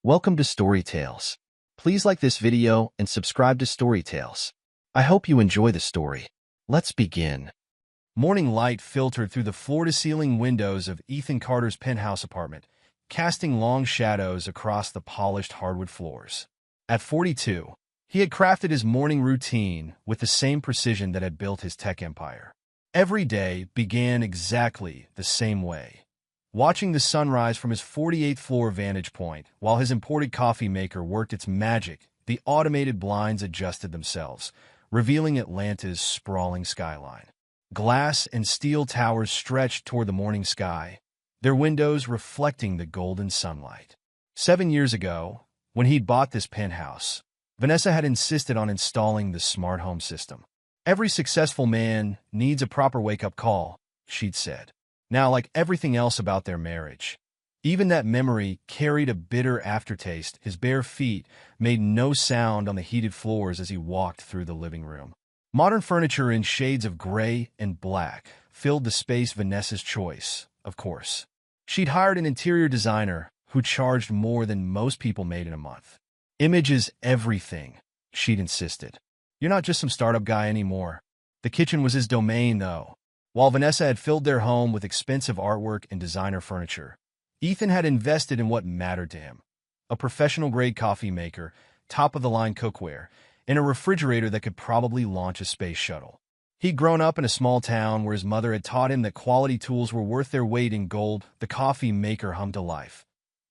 Welcome to Story Tales. Please like this video and subscribe to Story Tales. I hope you enjoy the story. Let's begin. Morning light filtered through the floor-to-ceiling windows of Ethan Carter's penthouse apartment, casting long shadows across the polished hardwood floors. At 42, he had crafted his morning routine with the same precision that had built his tech empire. Every day began exactly the same way. Watching the sunrise from his 48th floor vantage point, while his imported coffee maker worked its magic, the automated blinds adjusted themselves, revealing Atlanta's sprawling skyline. Glass and steel towers stretched toward the morning sky, their windows reflecting the golden sunlight. 7 years ago, when he'd bought this penthouse, Vanessa had insisted on installing the smart home system. Every successful man needs a proper wake-up call, she'd said. Now, like everything else about their marriage, even that memory carried a bitter aftertaste. His bare feet made no sound on the heated floors as he walked through the living room. Modern furniture in shades of gray and black filled the space. Vanessa's choice, of course. She'd hired an interior designer who charged more than most people made in a month. Image is everything, she'd insisted. You're not just some startup guy anymore. The kitchen was his domain, though. While Vanessa had filled their home with expensive artwork and designer furniture, Ethan had invested in what mattered to him: a professional-grade coffee maker, top-of-the-line cookware, and a refrigerator that could probably launch a space shuttle. He'd grown up in a small town where his mother had taught him that quality tools were worth their weight in gold. The coffee maker hummed to life,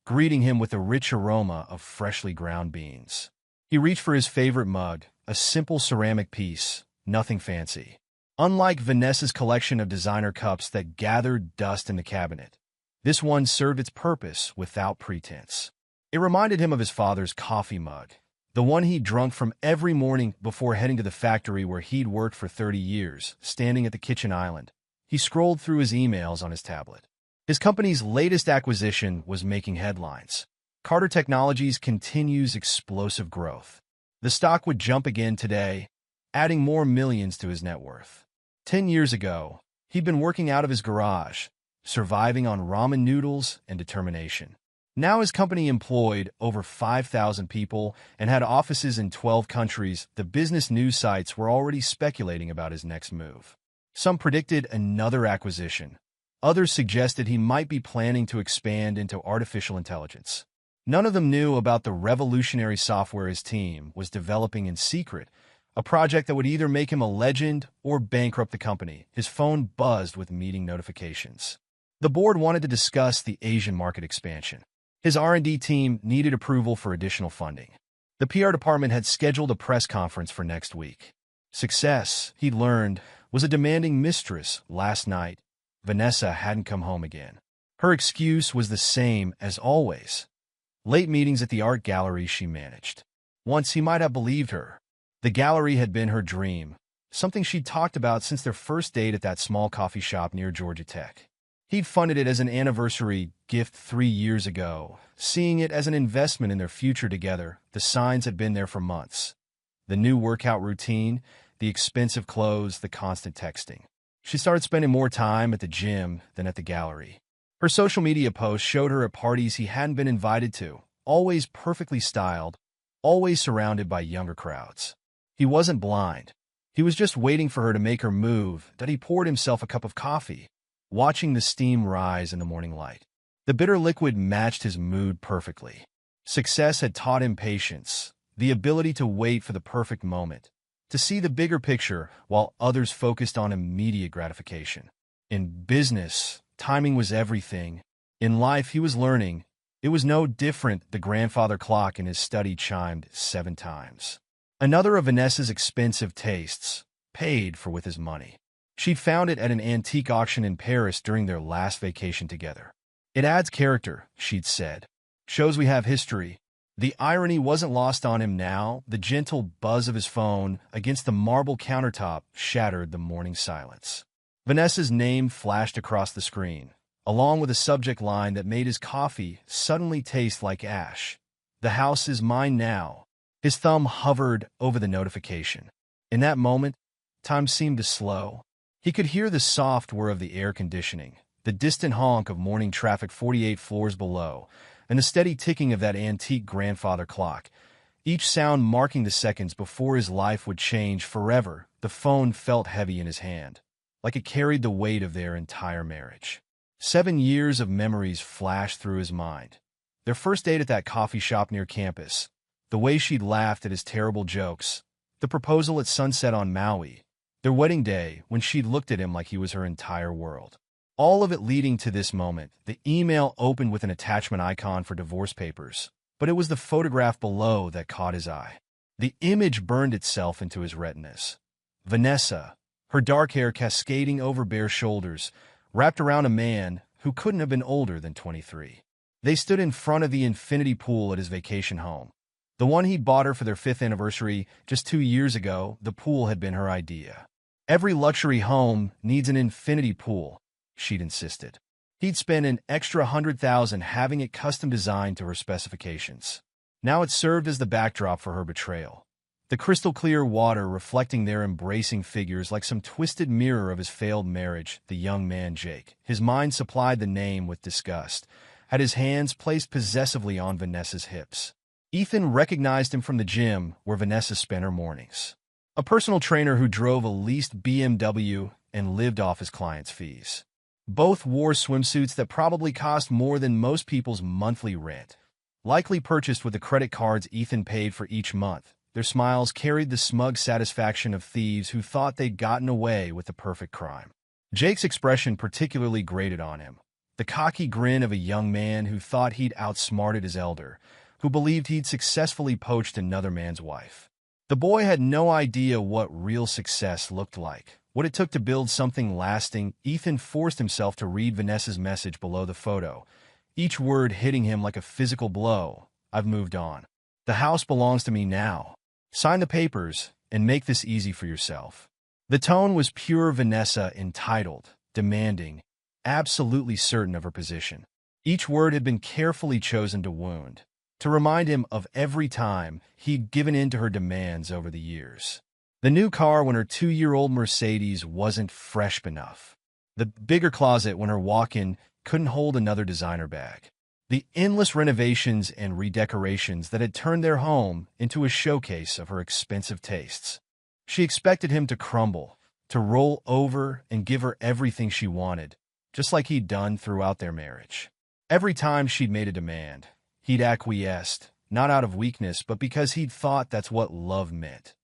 greeting him with a rich aroma of freshly ground beans. He reached for his favorite mug, a simple ceramic piece, nothing fancy. Unlike Vanessa's collection of designer cups that gathered dust in the cabinet, this one served its purpose without pretense. It reminded him of his father's coffee mug, the one he'd drunk from every morning before heading to the factory where he'd worked for 30 years. Standing at the kitchen island, he scrolled through his emails on his tablet. His company's latest acquisition was making headlines. Carter Technologies continues explosive growth. The stock would jump again today, adding more millions to his net worth. 10 years ago, he'd been working out of his garage, surviving on ramen noodles and determination. Now his company employed over 5,000 people and had offices in 12 countries. The business news sites were already speculating about his next move. Some predicted another acquisition. Others suggested he might be planning to expand into artificial intelligence. None of them knew about the revolutionary software his team was developing in secret, a project that would either make him a legend or bankrupt the company. His phone buzzed with meeting notifications. The board wanted to discuss the Asian market expansion. His R&D team needed approval for additional funding. The PR department had scheduled a press conference for next week. Success, he'd learned, was a demanding mistress. Last night, Vanessa hadn't come home again. Her excuse was the same as always: late meetings at the art gallery she managed. Once he might have believed her. The gallery had been her dream, something she'd talked about since their first date at that small coffee shop near Georgia Tech. He'd funded it as an anniversary gift 3 years ago, seeing it as an investment in their future together. The signs had been there for months. The new workout routine, the expensive clothes, the constant texting. She started spending more time at the gym than at the gallery. Her social media posts showed her at parties he hadn't been invited to, always perfectly styled, always surrounded by younger crowds. He wasn't blind. He was just waiting for her to make her move. That he poured himself a cup of coffee, watching the steam rise in the morning light. The bitter liquid matched his mood perfectly. Success had taught him patience, the ability to wait for the perfect moment, to see the bigger picture while others focused on immediate gratification. In business, timing was everything. In life, he was learning. It was no different. The grandfather clock in his study chimed 7 times. Another of Vanessa's expensive tastes, paid for with his money. She'd found it at an antique auction in Paris during their last vacation together. It adds character, she'd said. Shows we have history. The irony wasn't lost on him now. The gentle buzz of his phone against the marble countertop shattered the morning silence. Vanessa's name flashed across the screen, along with a subject line that made his coffee suddenly taste like ash. The house is mine now. His thumb hovered over the notification. In that moment, time seemed to slow. He could hear the soft whir of the air conditioning, the distant honk of morning traffic 48 floors below. and the steady ticking of that antique grandfather clock, each sound marking the seconds before his life would change forever. The phone felt heavy in his hand, like it carried the weight of their entire marriage. 7 years of memories flashed through his mind. Their first date at that coffee shop near campus, the way she'd laughed at his terrible jokes, the proposal at sunset on Maui, their wedding day when she'd looked at him like he was her entire world. All of it leading to this moment. The email opened with an attachment icon for divorce papers, but it was the photograph below that caught his eye. The image burned itself into his retinas. Vanessa, her dark hair cascading over bare shoulders, wrapped around a man who couldn't have been older than 23. They stood in front of the infinity pool at his vacation home. The one he'd bought her for their 5th anniversary just 2 years ago. The pool had been her idea. Every luxury home needs an infinity pool, she'd insisted. He'd spent an extra $100,000 having it custom designed to her specifications. Now it served as the backdrop for her betrayal. The crystal-clear water reflecting their embracing figures like some twisted mirror of his failed marriage. The young man, Jake, his mind supplied the name with disgust, had his hands placed possessively on Vanessa's hips. Ethan recognized him from the gym where Vanessa spent her mornings. A personal trainer who drove a leased BMW and lived off his clients' fees. Both wore swimsuits that probably cost more than most people's monthly rent, likely purchased with the credit cards Ethan paid for each month. Their smiles carried the smug satisfaction of thieves who thought they'd gotten away with the perfect crime. Jake's expression particularly grated on him, the cocky grin of a young man who thought he'd outsmarted his elder, who believed he'd successfully poached another man's wife. The boy had no idea what real success looked like, what it took to build something lasting. Ethan forced himself to read Vanessa's message below the photo, each word hitting him like a physical blow. I've moved on. The house belongs to me now. Sign the papers and make this easy for yourself. The tone was pure Vanessa, entitled, demanding, absolutely certain of her position. Each word had been carefully chosen to wound, to remind him of every time he'd given in to her demands over the years. The new car when her 2-year-old Mercedes wasn't fresh enough. The bigger closet when her walk-in couldn't hold another designer bag. The endless renovations and redecorations that had turned their home into a showcase of her expensive tastes. She expected him to crumble, to roll over and give her everything she wanted, just like he'd done throughout their marriage. Every time she'd made a demand, he'd acquiesced, not out of weakness, but because he'd thought that's what love meant.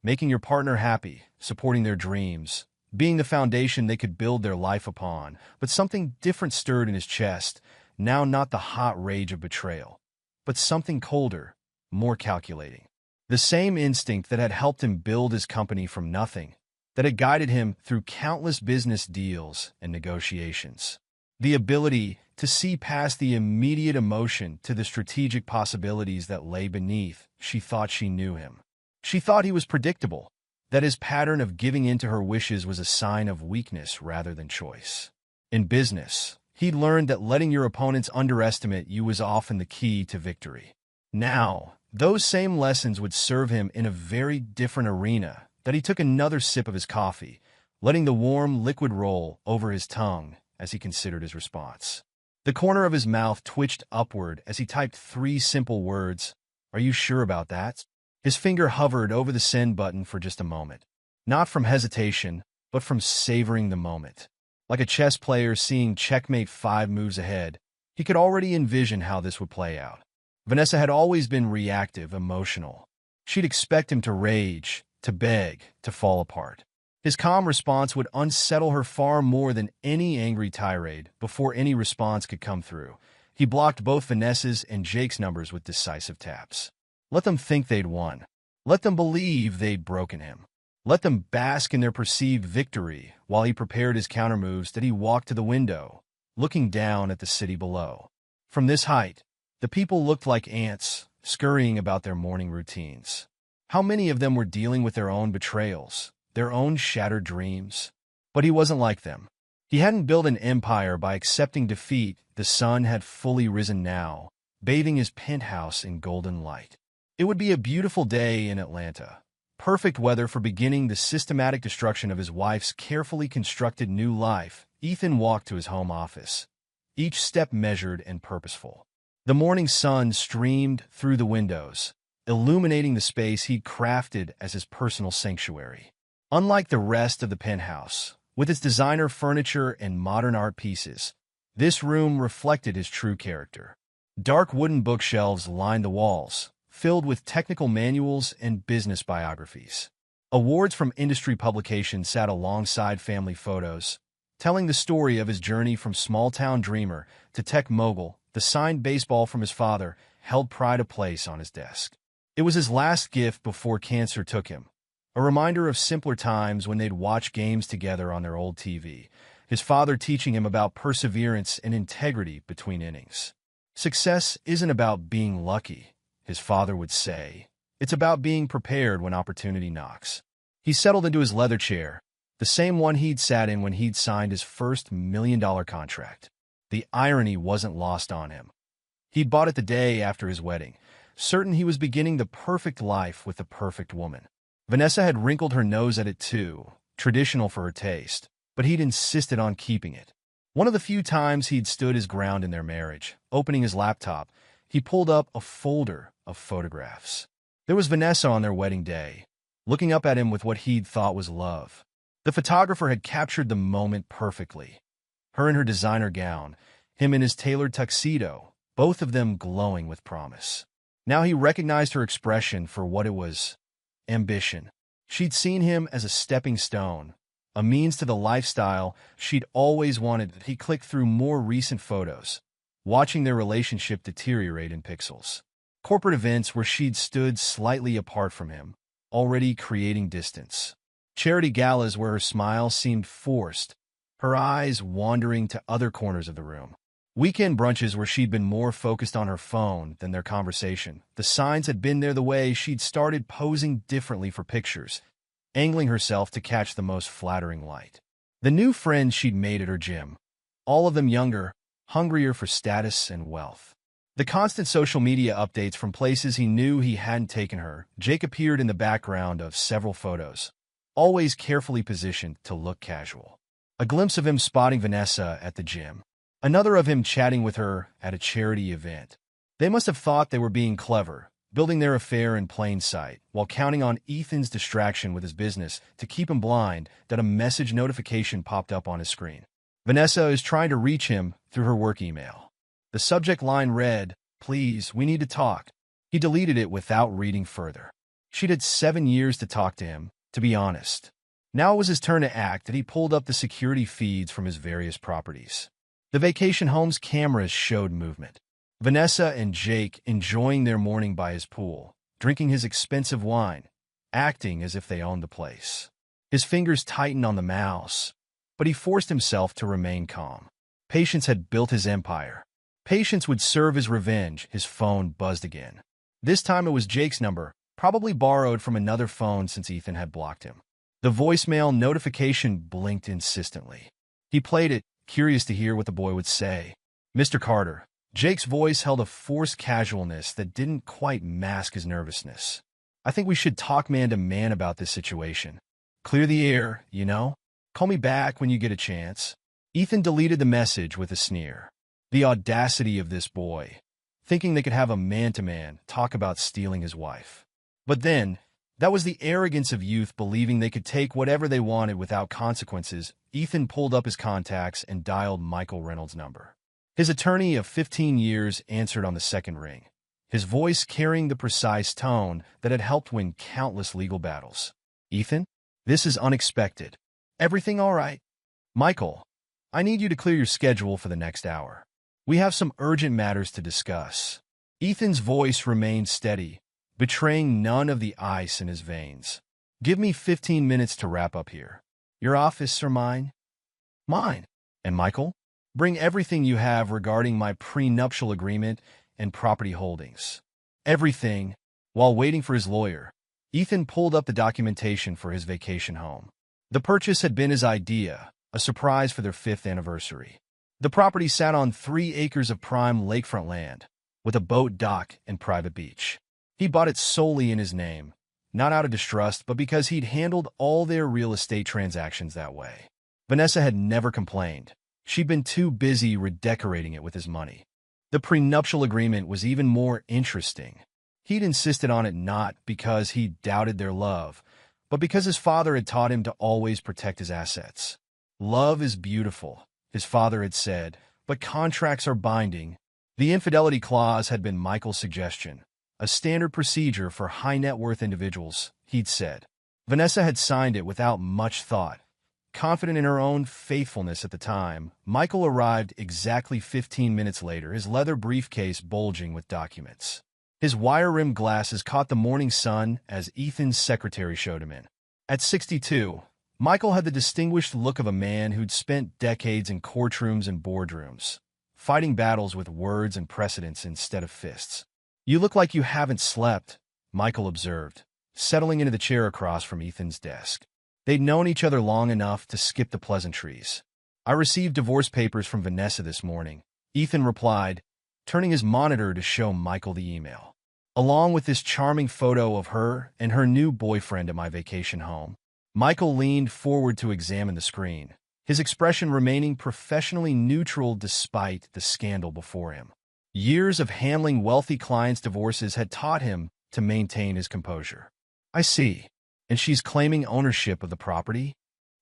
Making your partner happy, supporting their dreams, being the foundation they could build their life upon. But something different stirred in his chest, now not the hot rage of betrayal, but something colder, more calculating. The same instinct that had helped him build his company from nothing, that had guided him through countless business deals and negotiations. The ability to see past the immediate emotion to the strategic possibilities that lay beneath. She thought she knew him. She thought he was predictable, that his pattern of giving in to her wishes was a sign of weakness rather than choice. In business, he'd learned that letting your opponents underestimate you was often the key to victory. Now, those same lessons would serve him in a very different arena. That he took another sip of his coffee, letting the warm liquid roll over his tongue as he considered his response. The corner of his mouth twitched upward as he typed 3 simple words. Are you sure about that? His finger hovered over the send button for just a moment. Not from hesitation, but from savoring the moment. Like a chess player seeing checkmate 5 moves ahead, he could already envision how this would play out. Vanessa had always been reactive, emotional. She'd expect him to rage, to beg, to fall apart. His calm response would unsettle her far more than any angry tirade. Before any response could come through, he blocked both Vanessa's and Jake's numbers with decisive taps. Let them think they'd won. Let them believe they'd broken him. Let them bask in their perceived victory while he prepared his countermoves. That he walked to the window, looking down at the city below. From this height, the people looked like ants, scurrying about their morning routines. How many of them were dealing with their own betrayals, their own shattered dreams? But he wasn't like them. He hadn't built an empire by accepting defeat. The sun had fully risen now, bathing his penthouse in golden light. It would be a beautiful day in Atlanta. Perfect weather for beginning the systematic destruction of his wife's carefully constructed new life. Ethan walked to his home office, each step measured and purposeful. The morning sun streamed through the windows, illuminating the space he'd crafted as his personal sanctuary. Unlike the rest of the penthouse, with its designer furniture and modern art pieces, this room reflected his true character. Dark wooden bookshelves lined the walls, filled with technical manuals and business biographies. Awards from industry publications sat alongside family photos, telling the story of his journey from small-town dreamer to tech mogul. The signed baseball from his father held pride of place on his desk. It was his last gift before cancer took him, a reminder of simpler times when they'd watch games together on their old TV, his father teaching him about perseverance and integrity between innings. Success isn't about being lucky, his father would say. It's about being prepared when opportunity knocks. He settled into his leather chair, the same one he'd sat in when he'd signed his first $1 million contract. The irony wasn't lost on him. He'd bought it the day after his wedding, certain he was beginning the perfect life with the perfect woman. Vanessa had wrinkled her nose at it too, traditional for her taste, but he'd insisted on keeping it. One of the few times he'd stood his ground in their marriage, opening his laptop, he pulled up a folder of photographs. There was Vanessa on their wedding day, looking up at him with what he'd thought was love. The photographer had captured the moment perfectly. Her in her designer gown, him in his tailored tuxedo, both of them glowing with promise. Now he recognized her expression for what it was: ambition. She'd seen him as a stepping stone, a means to the lifestyle she'd always wanted. He clicked through more recent photos, watching their relationship deteriorate in pixels. Corporate events where she'd stood slightly apart from him, already creating distance. Charity galas where her smile seemed forced, her eyes wandering to other corners of the room. Weekend brunches where she'd been more focused on her phone than their conversation. The signs had been there the way she'd started posing differently for pictures, angling herself to catch the most flattering light. The new friends she'd made at her gym, all of them younger, hungrier for status and wealth. The constant social media updates from places he knew he hadn't taken her. Jake appeared in the background of several photos, always carefully positioned to look casual. A glimpse of him spotting Vanessa at the gym. Another of him chatting with her at a charity event. They must have thought they were being clever, building their affair in plain sight, while counting on Ethan's distraction with his business to keep him blind that a message notification popped up on his screen. Vanessa is trying to reach him through her work email. The subject line read, "Please, we need to talk." He deleted it without reading further. She'd had 7 years to talk to him, to be honest. Now it was his turn to act, and he pulled up the security feeds from his various properties. The vacation home's cameras showed movement. Vanessa and Jake enjoying their morning by his pool, drinking his expensive wine, acting as if they owned the place. His fingers tightened on the mouse, but he forced himself to remain calm. Patience had built his empire. Patience would serve his revenge. His phone buzzed again. This time it was Jake's number, probably borrowed from another phone since Ethan had blocked him. The voicemail notification blinked insistently. He played it, curious to hear what the boy would say. "Mr. Carter." Jake's voice held a forced casualness that didn't quite mask his nervousness. "I think we should talk man to man about this situation. Clear the air, you know? Call me back when you get a chance." Ethan deleted the message with a sneer. The audacity of this boy, thinking they could have a man-to-man talk about stealing his wife. But then, that was the arrogance of youth believing they could take whatever they wanted without consequences. Ethan pulled up his contacts and dialed Michael Reynolds' number. His attorney of 15 years answered on the second ring, his voice carrying the precise tone that had helped win countless legal battles. "Ethan, this is unexpected. Everything all right?" "Michael, I need you to clear your schedule for the next hour. We have some urgent matters to discuss." Ethan's voice remained steady, betraying none of the ice in his veins. "Give me 15 minutes to wrap up here. Your office or mine?" "Mine." "And Michael, bring everything you have regarding my prenuptial agreement and property holdings." "Everything." While waiting for his lawyer, Ethan pulled up the documentation for his vacation home. The purchase had been his idea, a surprise for their 5th anniversary. The property sat on 3 acres of prime lakefront land, with a boat dock and private beach. He bought it solely in his name, not out of distrust, but because he'd handled all their real estate transactions that way. Vanessa had never complained. She'd been too busy redecorating it with his money. The prenuptial agreement was even more interesting. He'd insisted on it not because he doubted their love, but because his father had taught him to always protect his assets. Love is beautiful, his father had said, but contracts are binding. The infidelity clause had been Michael's suggestion, a standard procedure for high-net-worth individuals, he'd said. Vanessa had signed it without much thought. Confident in her own faithfulness at the time, Michael arrived exactly 15 minutes later, his leather briefcase bulging with documents. His wire-rimmed glasses caught the morning sun as Ethan's secretary showed him in. At 62, Michael had the distinguished look of a man who'd spent decades in courtrooms and boardrooms, fighting battles with words and precedents instead of fists. "You look like you haven't slept," Michael observed, settling into the chair across from Ethan's desk. They'd known each other long enough to skip the pleasantries. "I received divorce papers from Vanessa this morning," Ethan replied, turning his monitor to show Michael the email. "Along with this charming photo of her and her new boyfriend at my vacation home." Michael leaned forward to examine the screen, his expression remaining professionally neutral despite the scandal before him. Years of handling wealthy clients' divorces had taught him to maintain his composure. "I see. And she's claiming ownership of the property?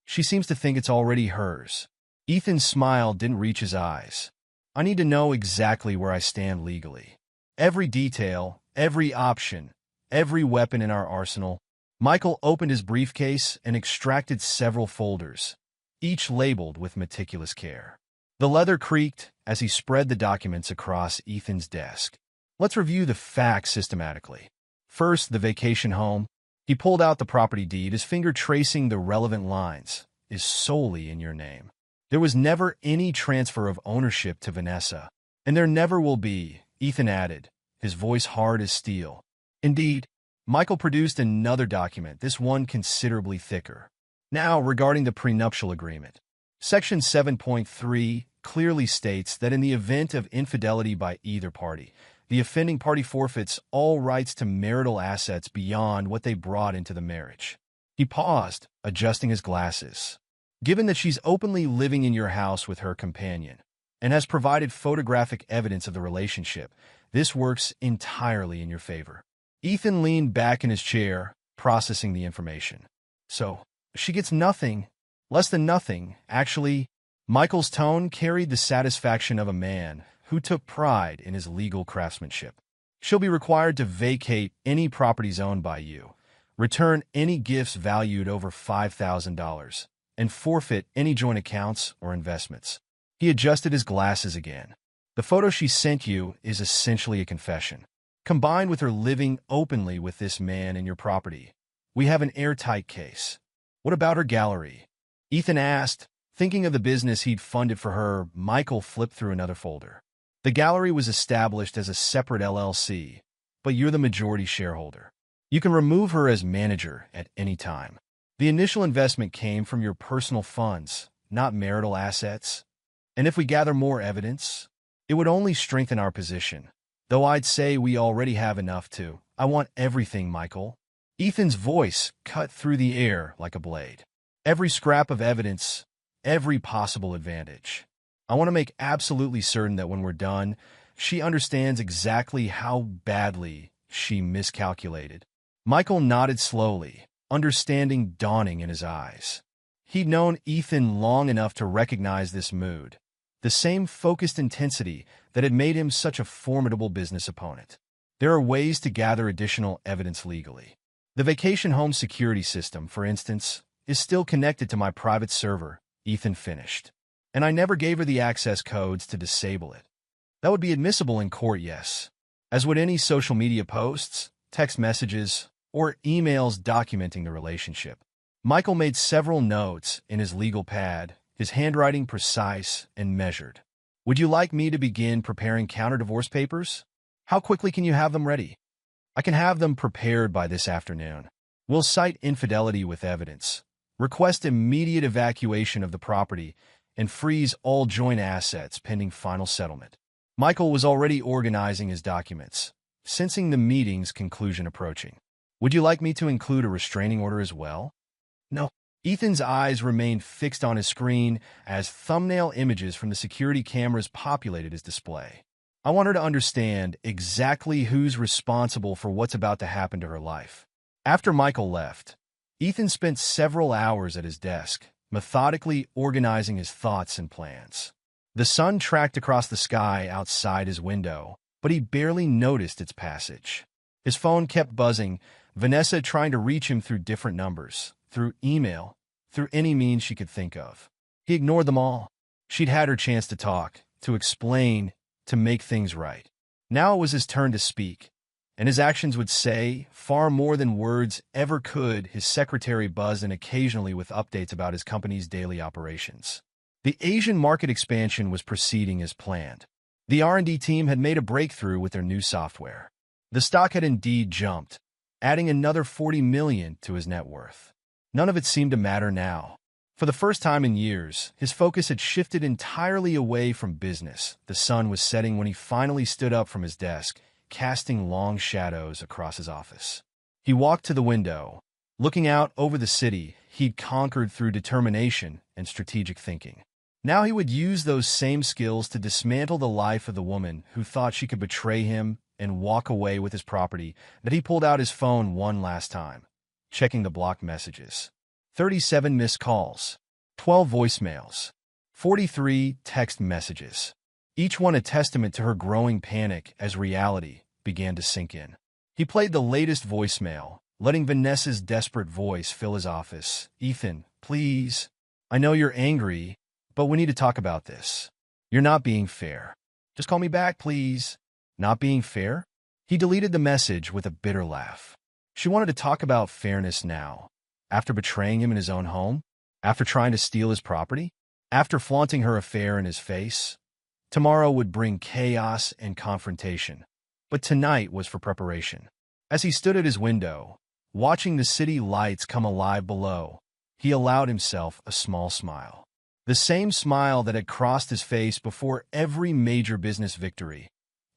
She seems to think it's already hers." Ethan's smile didn't reach his eyes. "I need to know exactly where I stand legally. Every detail, every option, every weapon in our arsenal." Michael opened his briefcase and extracted several folders, each labeled with meticulous care. The leather creaked as he spread the documents across Ethan's desk. "Let's review the facts systematically. First, the vacation home." He pulled out the property deed, his finger tracing the relevant lines. "Is solely in your name. There was never any transfer of ownership to Vanessa. And there never will be," Ethan added, his voice hard as steel. "Indeed." Michael produced another document, this one considerably thicker. "Now, regarding the prenuptial agreement. Section 7.3 clearly states that in the event of infidelity by either party, the offending party forfeits all rights to marital assets beyond what they brought into the marriage." He paused, adjusting his glasses. "Given that she's openly living in your house with her companion and has provided photographic evidence of the relationship, this works entirely in your favor." Ethan leaned back in his chair, processing the information. "So, she gets nothing, less than nothing, actually." Michael's tone carried the satisfaction of a man who took pride in his legal craftsmanship. "She'll be required to vacate any properties owned by you, return any gifts valued over $5,000, and forfeit any joint accounts or investments." He adjusted his glasses again. "The photo she sent you is essentially a confession. Combined with her living openly with this man in your property, we have an airtight case." "What about her gallery?" Ethan asked. Thinking of the business he'd funded for her, Michael flipped through another folder. "The gallery was established as a separate LLC, but you're the majority shareholder. You can remove her as manager at any time. The initial investment came from your personal funds, not marital assets. And if we gather more evidence, it would only strengthen our position. Though I'd say we already have enough to. I want everything, Michael." Ethan's voice cut through the air like a blade. "Every scrap of evidence, every possible advantage. I want to make absolutely certain that when we're done, she understands exactly how badly she miscalculated." Michael nodded slowly, understanding dawning in his eyes. He'd known Ethan long enough to recognize this mood, the same focused intensity that had made him such a formidable business opponent. "There are ways to gather additional evidence legally. The vacation home security system, for instance, is still connected to my private server," Ethan finished. "And I never gave her the access codes to disable it. That would be admissible in court, yes, as would any social media posts, text messages, or emails documenting the relationship." Michael made several notes in his legal pad, his handwriting precise and measured. "Would you like me to begin preparing counter-divorce papers? How quickly can you have them ready?" "I can have them prepared by this afternoon. We'll cite infidelity with evidence, request immediate evacuation of the property, and freeze all joint assets pending final settlement." Michael was already organizing his documents, sensing the meeting's conclusion approaching. "Would you like me to include a restraining order as well?" "No." Ethan's eyes remained fixed on his screen as thumbnail images from the security cameras populated his display. I want her to understand exactly who's responsible for what's about to happen to her life. After Michael left, Ethan spent several hours at his desk, methodically organizing his thoughts and plans. The sun tracked across the sky outside his window, but he barely noticed its passage. His phone kept buzzing, Vanessa trying to reach him through different numbers, through email, through any means she could think of. He ignored them all. She'd had her chance to talk, to explain, to make things right. Now it was his turn to speak, and his actions would say far more than words ever could. His secretary buzzed in occasionally with updates about his company's daily operations. The Asian market expansion was proceeding as planned. The R&D team had made a breakthrough with their new software. The stock had indeed jumped, adding another $40 million to his net worth. None of it seemed to matter now. For the first time in years, his focus had shifted entirely away from business. The sun was setting when he finally stood up from his desk, casting long shadows across his office. He walked to the window, looking out over the city he'd conquered through determination and strategic thinking. Now he would use those same skills to dismantle the life of the woman who thought she could betray him and walk away with his property. That he pulled out his phone one last time, checking the blocked messages. 37 missed calls, 12 voicemails, 43 text messages. Each one a testament to her growing panic as reality began to sink in. He played the latest voicemail, letting Vanessa's desperate voice fill his office. "Ethan, please. I know you're angry, but we need to talk about this. You're not being fair. Just call me back, please." Not being fair? He deleted the message with a bitter laugh. She wanted to talk about fairness now. After betraying him in his own home? After trying to steal his property? After flaunting her affair in his face? Tomorrow would bring chaos and confrontation, but tonight was for preparation. As he stood at his window, watching the city lights come alive below, he allowed himself a small smile. The same smile that had crossed his face before every major business victory,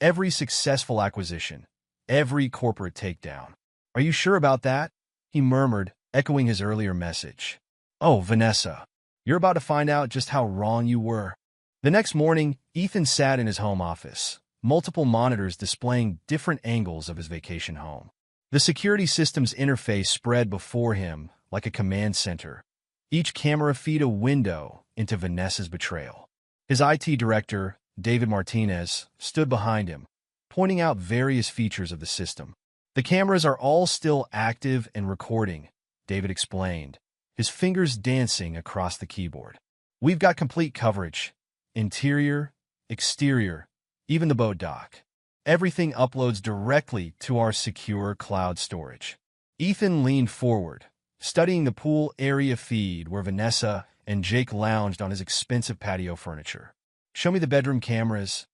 every successful acquisition, every corporate takedown. "Are you sure about that?" he murmured, echoing his earlier message. "Oh, Vanessa, you're about to find out just how wrong you were." The next morning, Ethan sat in his home office, multiple monitors displaying different angles of his vacation home. The security system's interface spread before him like a command center, each camera feed a window into Vanessa's betrayal. His IT director, David Martinez, stood behind him, pointing out various features of the system. "The cameras are all still active and recording," David explained, his fingers dancing across the keyboard. "We've got complete coverage. Interior, exterior, even the boat dock. Everything uploads directly to our secure cloud storage." Ethan leaned forward, studying the pool area feed where Vanessa and Jake lounged on his expensive patio furniture. "Show me the bedroom cameras."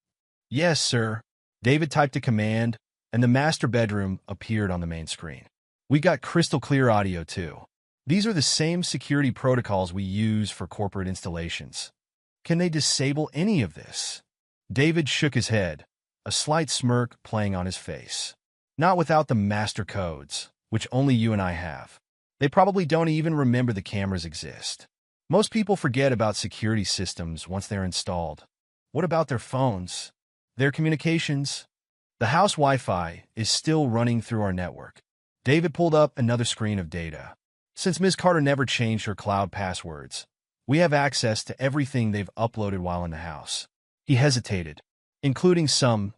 "Yes, sir." David typed a command, and the master bedroom appeared on the main screen. "We got crystal clear audio, too. These are the same security protocols we use for corporate installations. Can they disable any of this?" David shook his head, a slight smirk playing on his face. "Not without the master codes, which only you and I have. They probably don't even remember the cameras exist. Most people forget about security systems once they're installed. What about their phones? Their communications? The house Wi-Fi is still running through our network." David pulled up another screen of data. "Since Ms. Carter never changed her cloud passwords, we have access to everything they've uploaded while in the house." He hesitated, including some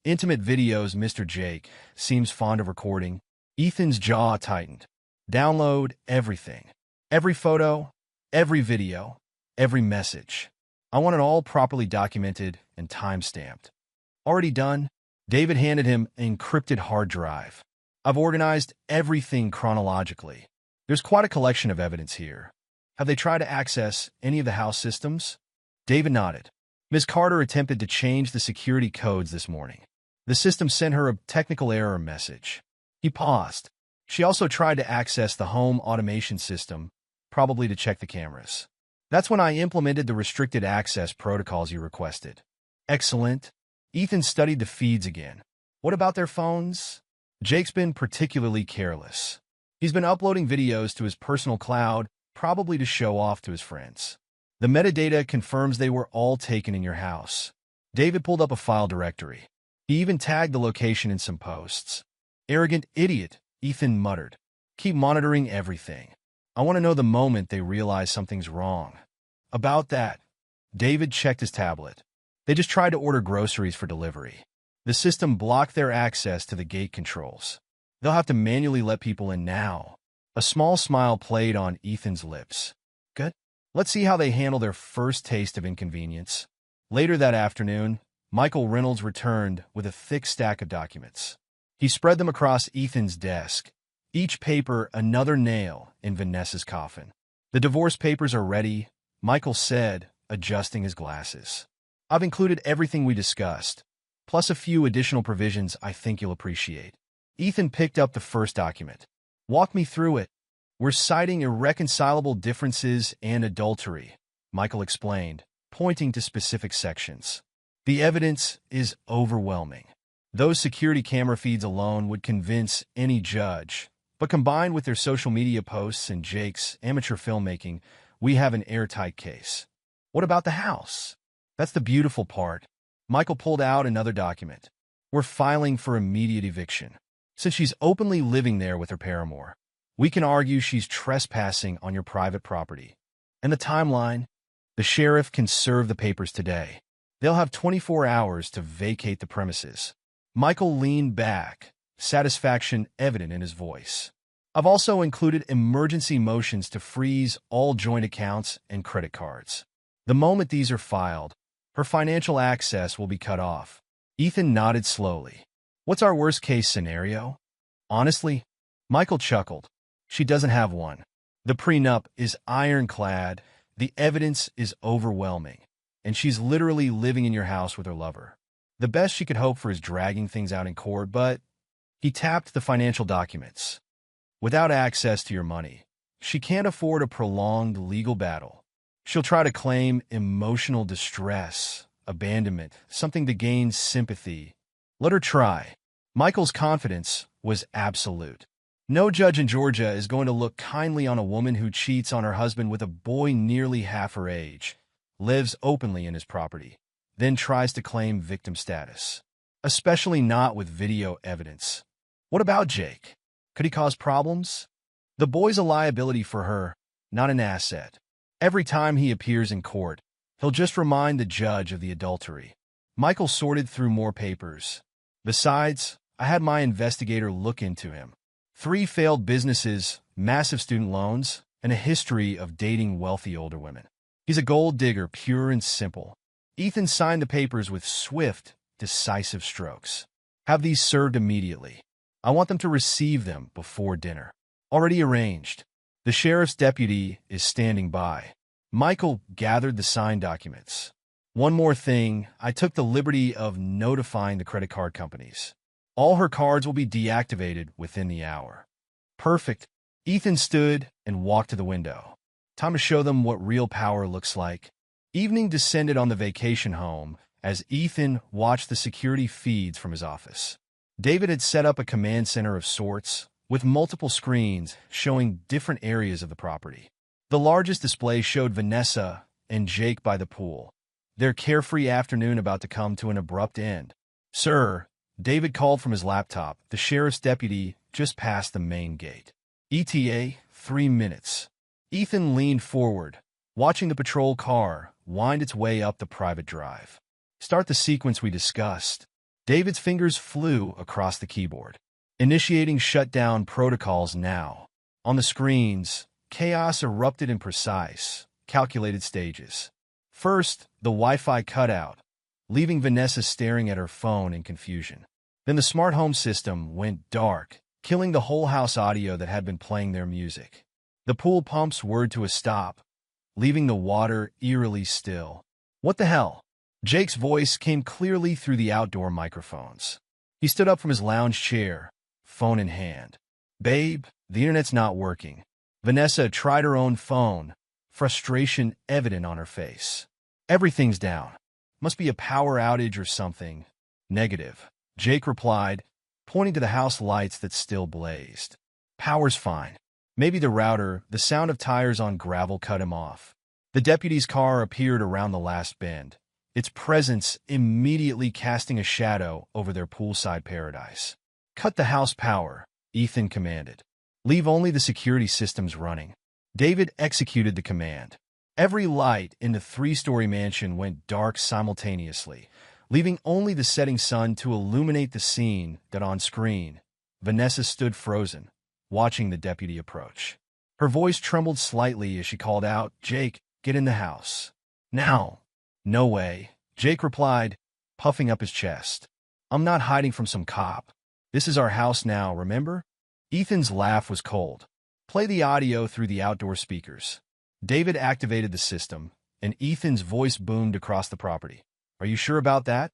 intimate videos Mr. Jake seems fond of recording. Ethan's jaw tightened. "Download everything. Every photo, every video, every message. I want it all properly documented and time-stamped." "Already done?" David handed him an encrypted hard drive. "I've organized everything chronologically. There's quite a collection of evidence here. Have they tried to access any of the house systems?" David nodded. "Ms. Carter attempted to change the security codes this morning. The system sent her a technical error message." He paused. "She also tried to access the home automation system, probably to check the cameras. That's when I implemented the restricted access protocols you requested." "Excellent." Ethan studied the feeds again. "What about their phones?" "Jake's been particularly careless. He's been uploading videos to his personal cloud, probably to show off to his friends. The metadata confirms they were all taken in your house." David pulled up a file directory. He even tagged the location in some posts. "Arrogant idiot," Ethan muttered. "Keep monitoring everything. I want to know the moment they realize something's wrong." About that, David checked his tablet. They just tried to order groceries for delivery. The system blocked their access to the gate controls. They'll have to manually let people in now. A small smile played on Ethan's lips. Good. Let's see how they handle their first taste of inconvenience. Later that afternoon, Michael Reynolds returned with a thick stack of documents. He spread them across Ethan's desk, each paper another nail in Vanessa's coffin. "The divorce papers are ready," Michael said, adjusting his glasses. "I've included everything we discussed, plus a few additional provisions I think you'll appreciate." Ethan picked up the first document. "Walk me through it." "We're citing irreconcilable differences and adultery," Michael explained, pointing to specific sections. "The evidence is overwhelming. Those security camera feeds alone would convince any judge, but combined with their social media posts and Jake's amateur filmmaking, we have an airtight case." "What about the house?" "That's the beautiful part." Michael pulled out another document. "We're filing for immediate eviction. Since she's openly living there with her paramour, we can argue she's trespassing on your private property." "And the timeline?" "The sheriff can serve the papers today. They'll have 24 hours to vacate the premises." Michael leaned back, satisfaction evident in his voice. "I've also included emergency motions to freeze all joint accounts and credit cards. The moment these are filed, her financial access will be cut off." Ethan nodded slowly. "What's our worst-case scenario?" "Honestly," Michael chuckled, "she doesn't have one. The prenup is ironclad, the evidence is overwhelming, and she's literally living in your house with her lover. The best she could hope for is dragging things out in court, but—" He tapped the financial documents. "Without access to your money, she can't afford a prolonged legal battle. She'll try to claim emotional distress, abandonment, something to gain sympathy. Let her try." Michael's confidence was absolute. No judge in Georgia is going to look kindly on a woman who cheats on her husband with a boy nearly half her age, lives openly in his property, then tries to claim victim status. Especially not with video evidence. What about Jake? Could he cause problems? The boy's a liability for her, not an asset. Every time he appears in court, he'll just remind the judge of the adultery. Michael sorted through more papers. "Besides, I had my investigator look into him. 3 failed businesses, massive student loans, and a history of dating wealthy older women. He's a gold digger, pure and simple." Ethan signed the papers with swift, decisive strokes. "Have these served immediately. I want them to receive them before dinner." "Already arranged." "The sheriff's deputy is standing by." Michael gathered the signed documents. "One more thing, I took the liberty of notifying the credit card companies. All her cards will be deactivated within the hour." "Perfect." Ethan stood and walked to the window. Time to show them what real power looks like. Evening descended on the vacation home as Ethan watched the security feeds from his office. David had set up a command center of sorts, with multiple screens showing different areas of the property. The largest display showed Vanessa and Jake by the pool, their carefree afternoon about to come to an abrupt end. "Sir," David called from his laptop, "the sheriff's deputy just passed the main gate. ETA, 3 minutes." Ethan leaned forward, watching the patrol car wind its way up the private drive. "Start the sequence we discussed." David's fingers flew across the keyboard. "Initiating shutdown protocols now." On the screens, chaos erupted in precise, calculated stages. First, the Wi-Fi cut out, leaving Vanessa staring at her phone in confusion. Then the smart home system went dark, killing the whole house audio that had been playing their music. The pool pumps whirred to a stop, leaving the water eerily still. "What the hell?" Jake's voice came clearly through the outdoor microphones. He stood up from his lounge chair, phone in hand. "Babe, the internet's not working." Vanessa tried her own phone, frustration evident on her face. "Everything's down. Must be a power outage or something." "Negative," Jake replied, pointing to the house lights that still blazed. "Power's fine. Maybe the router." The sound of tires on gravel cut him off. The deputy's car appeared around the last bend, its presence immediately casting a shadow over their poolside paradise. "Cut the house power," Ethan commanded. "Leave only the security systems running." David executed the command. Every light in the three-story mansion went dark simultaneously, leaving only the setting sun to illuminate the scene that on screen, Vanessa stood frozen, watching the deputy approach. Her voice trembled slightly as she called out, "Jake, get in the house. Now." "No way," Jake replied, puffing up his chest. "I'm not hiding from some cop. This is our house now, remember?" Ethan's laugh was cold. "Play the audio through the outdoor speakers." David activated the system, and Ethan's voice boomed across the property. "Are you sure about that?"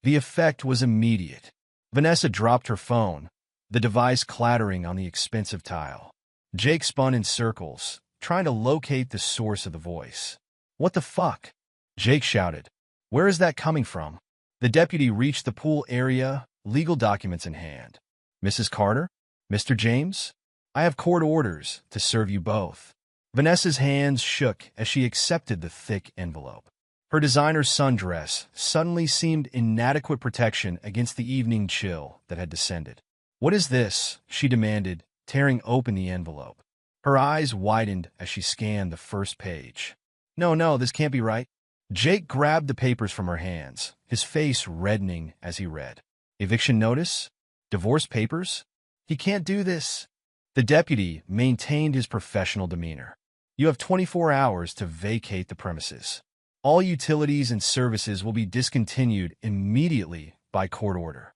The effect was immediate. Vanessa dropped her phone, the device clattering on the expensive tile. Jake spun in circles, trying to locate the source of the voice. "What the fuck?" Jake shouted. "Where is that coming from?" The deputy reached the pool area, legal documents in hand. "Mrs. Carter? Mr. James? I have court orders to serve you both." Vanessa's hands shook as she accepted the thick envelope. Her designer sundress suddenly seemed inadequate protection against the evening chill that had descended. "What is this?" she demanded, tearing open the envelope. Her eyes widened as she scanned the first page. No, this can't be right." Jake grabbed the papers from her hands, his face reddening as he read. "Eviction notice? Divorce papers? He can't do this." The deputy maintained his professional demeanor. "You have 24 hours to vacate the premises. All utilities and services will be discontinued immediately by court order."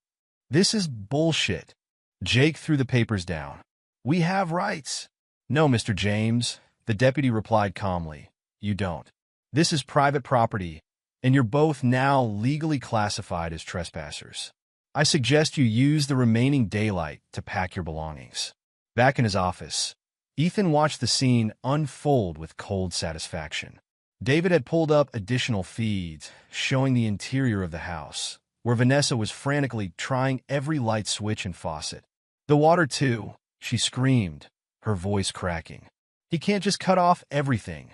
"This is bullshit." Jake threw the papers down. "We have rights." "No, Mr. James," the deputy replied calmly. "You don't. This is private property, and you're both now legally classified as trespassers. I suggest you use the remaining daylight to pack your belongings." Back in his office, Ethan watched the scene unfold with cold satisfaction. David had pulled up additional feeds showing the interior of the house, where Vanessa was frantically trying every light switch and faucet. "The water, too," she screamed, her voice cracking. "He can't just cut off everything."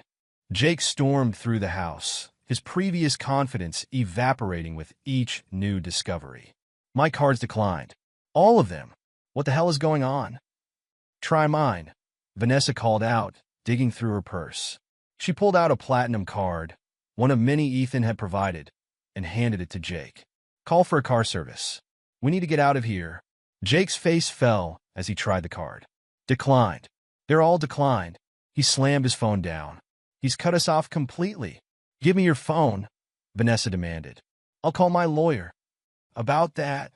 Jake stormed through the house, his previous confidence evaporating with each new discovery. "My cards declined. All of them. What the hell is going on?" "Try mine," Vanessa called out, digging through her purse. She pulled out a platinum card, one of many Ethan had provided, and handed it to Jake. "Call for a car service. We need to get out of here." Jake's face fell as he tried the card. "Declined. They're all declined." He slammed his phone down. "He's cut us off completely." "Give me your phone," Vanessa demanded. "I'll call my lawyer." "About that?"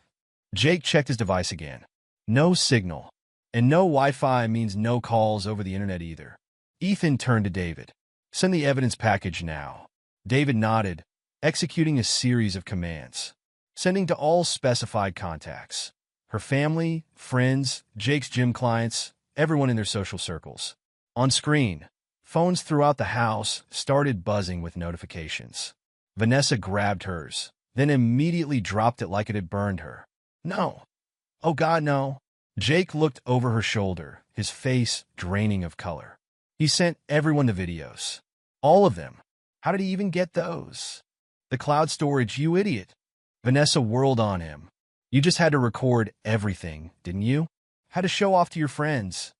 Jake checked his device again. No signal. And no Wi-Fi means no calls over the internet either. Ethan turned to David. "Send the evidence package now." David nodded, executing a series of commands. Sending to all specified contacts. Her family, friends, Jake's gym clients, everyone in their social circles. On screen, phones throughout the house started buzzing with notifications. Vanessa grabbed hers, then immediately dropped it like it had burned her. "No. Oh God, no." Jake looked over her shoulder, his face draining of color. "He sent everyone the videos. All of them. How did he even get those?" "The cloud storage, you idiot." Vanessa whirled on him. "You just had to record everything, didn't you? Had to show off to your friends.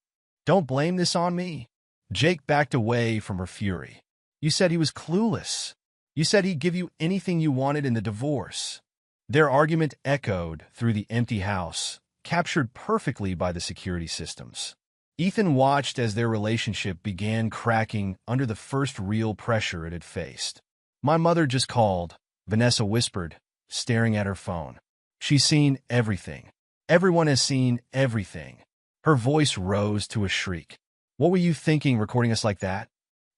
Don't blame this on me." Jake backed away from her fury. "You said he was clueless. You said he'd give you anything you wanted in the divorce." Their argument echoed through the empty house, captured perfectly by the security systems. Ethan watched as their relationship began cracking under the first real pressure it had faced. "My mother just called," Vanessa whispered, staring at her phone. "She's seen everything. Everyone has seen everything." Her voice rose to a shriek. "What were you thinking recording us like that?"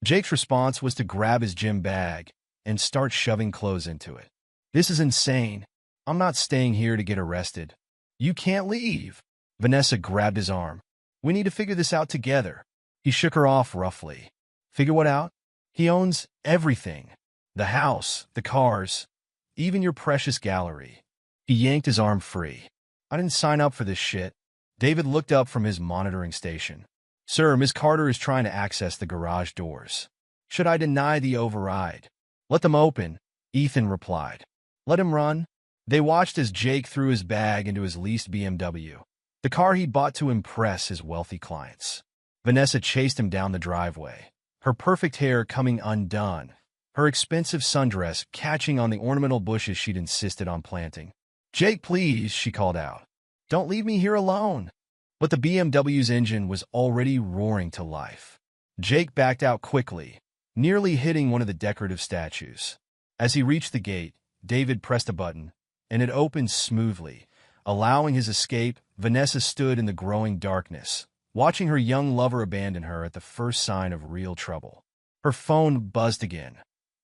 Jake's response was to grab his gym bag and start shoving clothes into it. "This is insane. I'm not staying here to get arrested." "You can't leave." Vanessa grabbed his arm. "We need to figure this out together." He shook her off roughly. "Figure what out?" "He owns everything. The house, the cars, even your precious gallery." He yanked his arm free. "I didn't sign up for this shit." David looked up from his monitoring station. "Sir, Miss Carter is trying to access the garage doors. Should I deny the override?" "Let them open." Ethan replied. Let him run. They watched as Jake threw his bag into his leased BMW, the car he'd bought to impress his wealthy clients. Vanessa chased him down the driveway, her perfect hair coming undone, her expensive sundress catching on the ornamental bushes she'd insisted on planting. Jake, please, she called out. Don't leave me here alone. But the BMW's engine was already roaring to life. Jake backed out quickly, nearly hitting one of the decorative statues. As he reached the gate, David pressed a button, and it opened smoothly. Allowing his escape, Vanessa stood in the growing darkness, watching her young lover abandon her at the first sign of real trouble. Her phone buzzed again.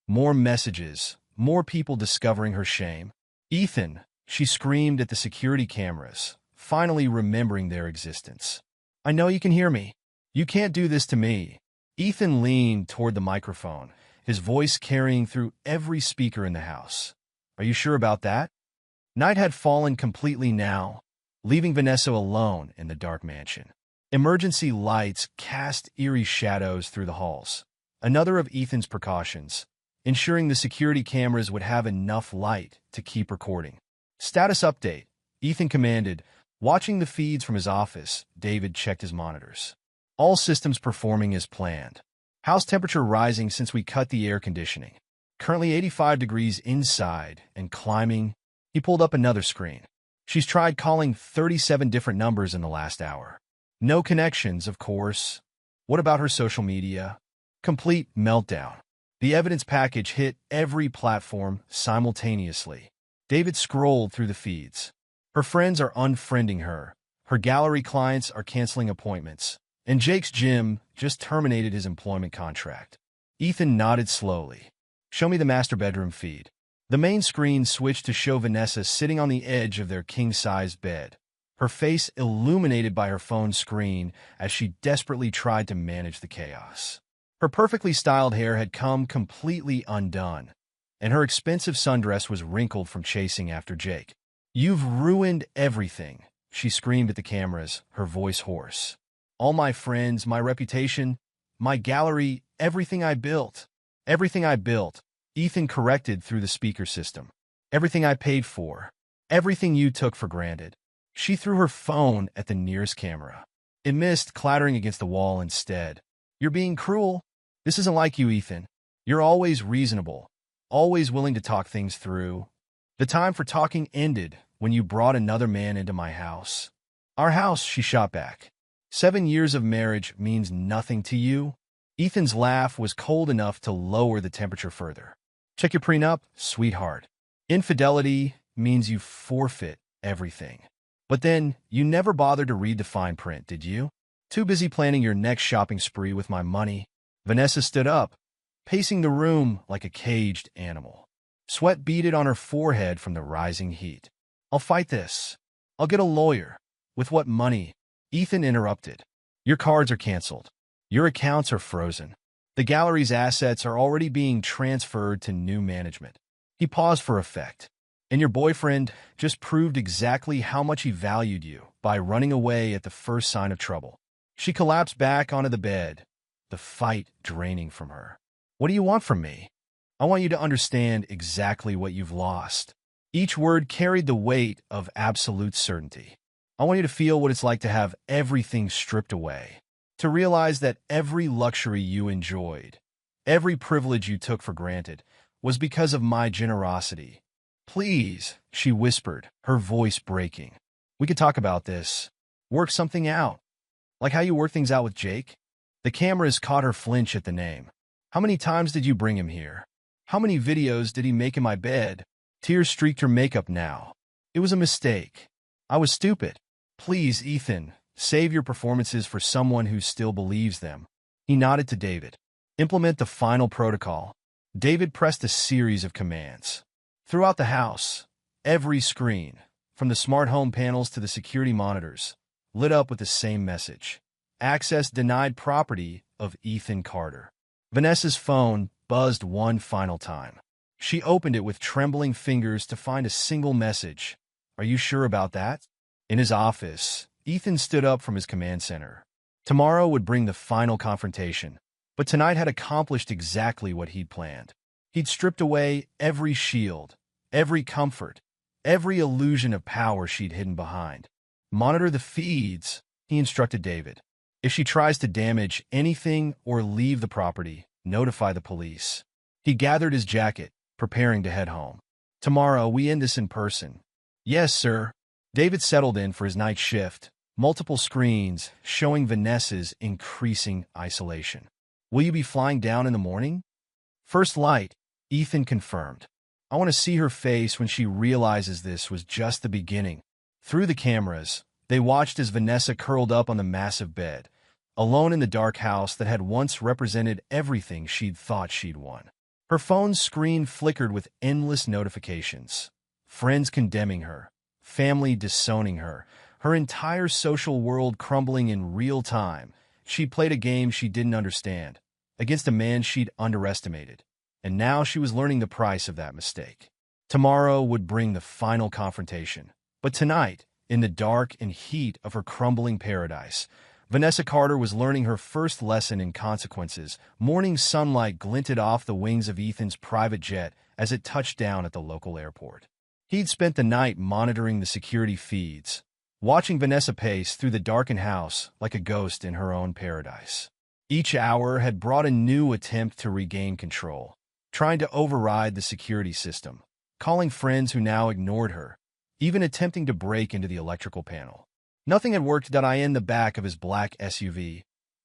More messages, more people discovering her shame. Ethan, she screamed at the security cameras, finally remembering their existence. I know you can hear me. You can't do this to me. Ethan leaned toward the microphone, his voice carrying through every speaker in the house. Are you sure about that? Night had fallen completely now, leaving Vanessa alone in the dark mansion. Emergency lights cast eerie shadows through the halls. Another of Ethan's precautions, ensuring the security cameras would have enough light to keep recording. Status update, Ethan commanded. Watching the feeds from his office, David checked his monitors. All systems performing as planned. House temperature rising since we cut the air conditioning. Currently 85 degrees inside and climbing. He pulled up another screen. She's tried calling 37 different numbers in the last hour. No connections, of course. What about her social media? Complete meltdown. The evidence package hit every platform simultaneously. David scrolled through the feeds. Her friends are unfriending her. Her gallery clients are canceling appointments. And Jake's gym just terminated his employment contract. Ethan nodded slowly. Show me the master bedroom feed. The main screen switched to show Vanessa sitting on the edge of their king-size bed, her face illuminated by her phone screen as she desperately tried to manage the chaos. Her perfectly styled hair had come completely undone, and her expensive sundress was wrinkled from chasing after Jake. You've ruined everything, she screamed at the cameras, her voice hoarse. All my friends, my reputation, my gallery, everything I built. Everything I built, Ethan corrected through the speaker system. Everything I paid for. Everything you took for granted. She threw her phone at the nearest camera. It missed, clattering against the wall instead. You're being cruel. This isn't like you, Ethan. You're always reasonable, always willing to talk things through. The time for talking ended when you brought another man into my house. Our house, she shot back. 7 years of marriage means nothing to you? Ethan's laugh was cold enough to lower the temperature further. Check your prenup, sweetheart. Infidelity means you forfeit everything. But then, you never bothered to read the fine print, did you? Too busy planning your next shopping spree with my money. Vanessa stood up, pacing the room like a caged animal. Sweat beaded on her forehead from the rising heat. I'll fight this. I'll get a lawyer. With what money? Ethan interrupted. Your cards are canceled. Your accounts are frozen. The gallery's assets are already being transferred to new management. He paused for effect. And your boyfriend just proved exactly how much he valued you by running away at the first sign of trouble. She collapsed back onto the bed, the fight draining from her. What do you want from me? I want you to understand exactly what you've lost. Each word carried the weight of absolute certainty. I want you to feel what it's like to have everything stripped away. To realize that every luxury you enjoyed, every privilege you took for granted, was because of my generosity. Please, she whispered, her voice breaking. We could talk about this. Work something out. Like how you work things out with Jake? The cameras caught her flinch at the name. How many times did you bring him here? How many videos did he make in my bed? Tears streaked her makeup now. It was a mistake. I was stupid. Please, Ethan. Save your performances for someone who still believes them. He nodded to David. Implement the final protocol. David pressed a series of commands. Throughout the house, every screen, from the smart home panels to the security monitors, lit up with the same message. Access denied property of Ethan Carter. Vanessa's phone buzzed one final time. She opened it with trembling fingers to find a single message. Are you sure about that? In his office, Ethan stood up from his command center. Tomorrow would bring the final confrontation, but tonight had accomplished exactly what he'd planned. He'd stripped away every shield, every comfort, every illusion of power she'd hidden behind. Monitor the feeds, he instructed David. If she tries to damage anything or leave the property, notify the police. He gathered his jacket, preparing to head home. Tomorrow, we end this in person. Yes, sir. David settled in for his night shift, multiple screens showing Vanessa's increasing isolation. Will you be flying down in the morning? First light, Ethan confirmed. I want to see her face when she realizes this was just the beginning. Through the cameras, they watched as Vanessa curled up on the massive bed, alone in the dark house that had once represented everything she'd thought she'd won. Her phone's screen flickered with endless notifications. Friends condemning her, family disowning her, her entire social world crumbling in real time. She played a game she didn't understand, against a man she'd underestimated. And now she was learning the price of that mistake. Tomorrow would bring the final confrontation. But tonight, in the dark and heat of her crumbling paradise, Vanessa Carter was learning her first lesson in consequences. Morning sunlight glinted off the wings of Ethan's private jet as it touched down at the local airport. He'd spent the night monitoring the security feeds, watching Vanessa pace through the darkened house like a ghost in her own paradise. Each hour had brought a new attempt to regain control, trying to override the security system, calling friends who now ignored her, even attempting to break into the electrical panel. Nothing had worked. In the back of his black SUV,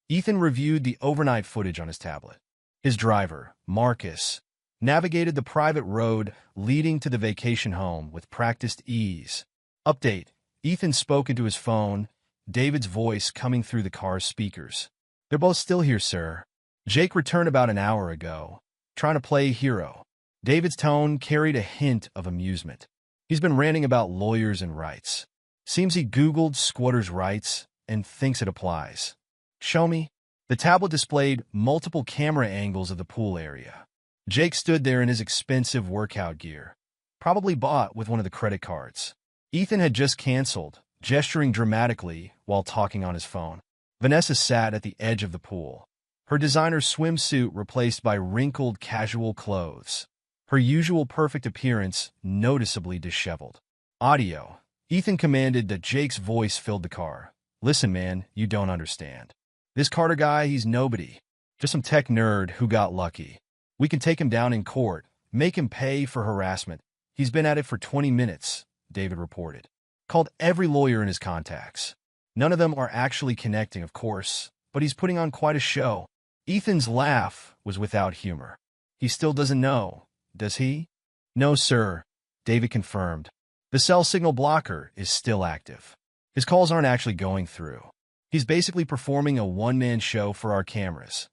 Ethan reviewed the overnight footage on his tablet. His driver, Marcus, navigated the private road leading to the vacation home with practiced ease. Update. Ethan spoke into his phone, David's voice coming through the car's speakers. They're both still here, sir. Jake returned about an hour ago, trying to play hero. David's tone carried a hint of amusement. He's been ranting about lawyers and rights. Seems he Googled squatters' rights and thinks it applies. Show me. The tablet displayed multiple camera angles of the pool area. Jake stood there in his expensive workout gear, probably bought with one of the credit cards. Ethan had just canceled, gesturing dramatically while talking on his phone. Vanessa sat at the edge of the pool, her designer swimsuit replaced by wrinkled casual clothes, her usual perfect appearance noticeably disheveled. Audio. Ethan commanded that Jake's voice filled the car. Listen, man, you don't understand. This Carter guy, he's nobody. Just some tech nerd who got lucky. We can take him down in court, make him pay for harassment. He's been at it for 20 minutes, David reported. Called every lawyer in his contacts. None of them are actually connecting, of course, but he's putting on quite a show. Ethan's laugh was without humor. He still doesn't know, does he? No, sir, David confirmed. The cell signal blocker is still active. His calls aren't actually going through. He's basically performing a one-man show for our cameras.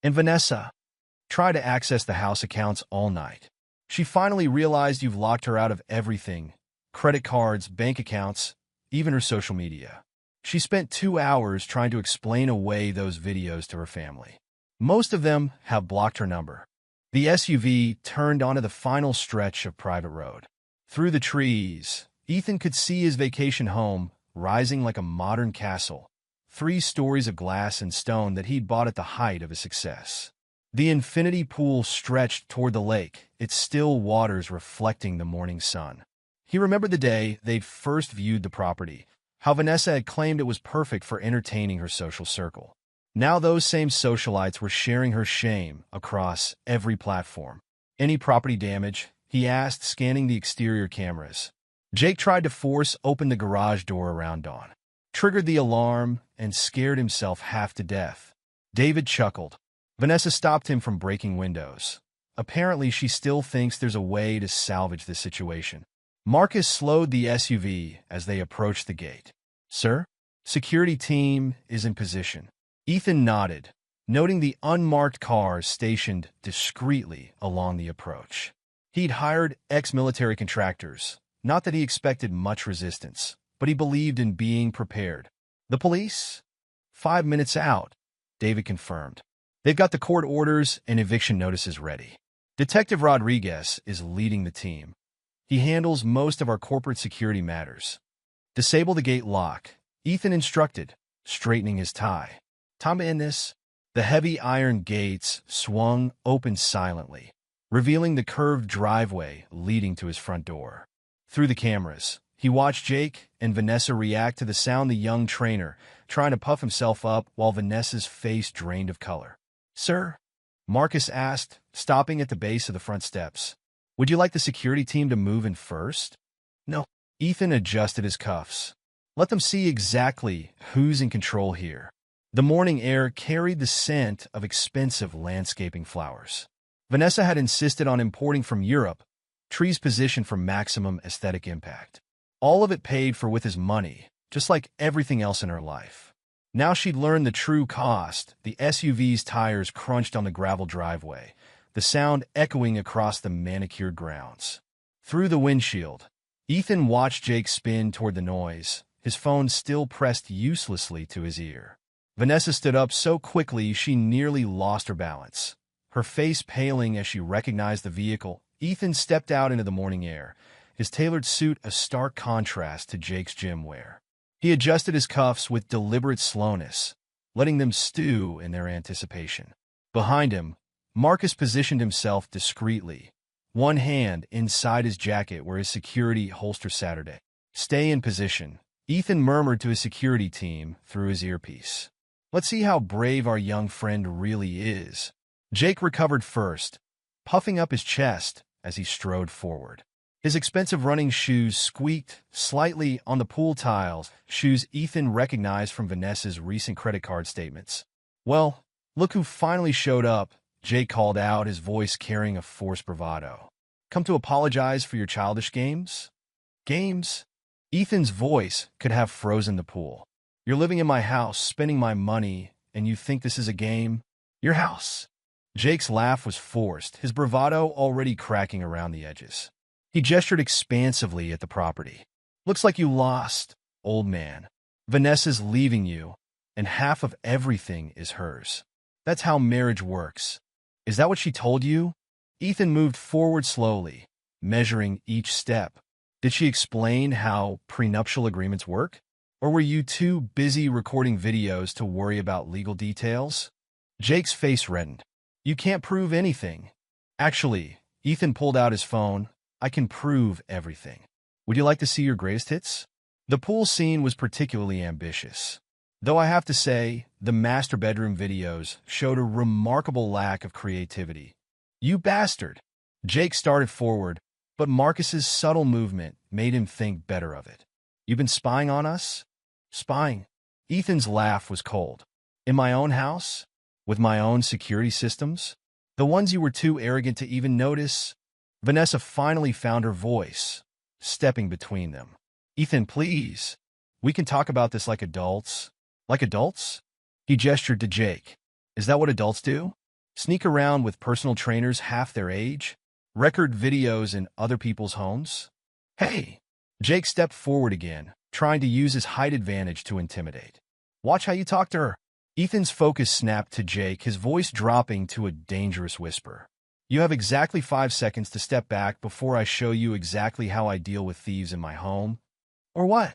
And Vanessa tried to access the house accounts all night. She finally realized you've locked her out of everything: credit cards, bank accounts, even her social media. She spent 2 hours trying to explain away those videos to her family. Most of them have blocked her number. The SUV turned onto the final stretch of private road. Through the trees, Ethan could see his vacation home rising like a modern castle, 3 stories of glass and stone that he'd bought at the height of his success. The infinity pool stretched toward the lake, its still waters reflecting the morning sun. He remembered the day they'd first viewed the property, how Vanessa had claimed it was perfect for entertaining her social circle. Now those same socialites were sharing her shame across every platform. Any property damage? He asked, scanning the exterior cameras. Jake tried to force open the garage door around dawn, triggered the alarm, and scared himself half to death. David chuckled. Vanessa stopped him from breaking windows. Apparently, she still thinks there's a way to salvage this situation. Marcus slowed the SUV as they approached the gate. Sir? Security team is in position. Ethan nodded, noting the unmarked cars stationed discreetly along the approach. He'd hired ex-military contractors. Not that he expected much resistance, but he believed in being prepared. The police? 5 minutes out, David confirmed. They've got the court orders and eviction notices ready. Detective Rodriguez is leading the team. He handles most of our corporate security matters. Disable the gate lock, Ethan instructed, straightening his tie. Time to end this. The heavy iron gates swung open silently, revealing the curved driveway leading to his front door. Through the cameras, he watched Jake and Vanessa react to the sound, the young trainer trying to puff himself up while Vanessa's face drained of color. "Sir?" Marcus asked, stopping at the base of the front steps. "Would you like the security team to move in first?" "No." Ethan adjusted his cuffs. "Let them see exactly who's in control here." The morning air carried the scent of expensive landscaping flowers. Vanessa had insisted on importing from Europe, trees positioned for maximum aesthetic impact. All of it paid for with his money, just like everything else in her life. Now she'd learned the true cost. The SUV's tires crunched on the gravel driveway, the sound echoing across the manicured grounds. Through the windshield, Ethan watched Jake spin toward the noise, his phone still pressed uselessly to his ear. Vanessa stood up so quickly she nearly lost her balance. Her face paling as she recognized the vehicle, Ethan stepped out into the morning air, his tailored suit a stark contrast to Jake's gym wear. He adjusted his cuffs with deliberate slowness, letting them stew in their anticipation. Behind him, Marcus positioned himself discreetly, one hand inside his jacket where his security holster Saturday. "Stay in position," Ethan murmured to his security team through his earpiece. "Let's see how brave our young friend really is." Jake recovered first, puffing up his chest as he strode forward. His expensive running shoes squeaked slightly on the pool tiles, shoes Ethan recognized from Vanessa's recent credit card statements. "Well, look who finally showed up," Jake called out, his voice carrying a forced bravado. "Come to apologize for your childish games?" "Games?" Ethan's voice could have frozen the pool. "You're living in my house, spending my money, and you think this is a game? Your house." Jake's laugh was forced, his bravado already cracking around the edges. He gestured expansively at the property. "Looks like you lost, old man. Vanessa's leaving you, and half of everything is hers. That's how marriage works. Is that what she told you?" Ethan moved forward slowly, measuring each step. "Did she explain how prenuptial agreements work? Or were you too busy recording videos to worry about legal details?" Jake's face reddened. "You can't prove anything." "Actually," Ethan pulled out his phone, "I can prove everything. Would you like to see your greatest hits?" The pool scene was particularly ambitious. Though I have to say, the master bedroom videos showed a remarkable lack of creativity. "You bastard!" Jake started forward, but Marcus's subtle movement made him think better of it. "You've been spying on us?" "Spying?" Ethan's laugh was cold. "In my own house? With my own security systems? The ones you were too arrogant to even notice?" Vanessa finally found her voice, stepping between them. "Ethan, please. We can talk about this like adults." "Like adults?" He gestured to Jake. "Is that what adults do? Sneak around with personal trainers half their age? Record videos in other people's homes?" "Hey!" Jake stepped forward again, trying to use his height advantage to intimidate. "Watch how you talk to her." Ethan's focus snapped to Jake, his voice dropping to a dangerous whisper. "You have exactly 5 seconds to step back before I show you exactly how I deal with thieves in my home." "Or what?"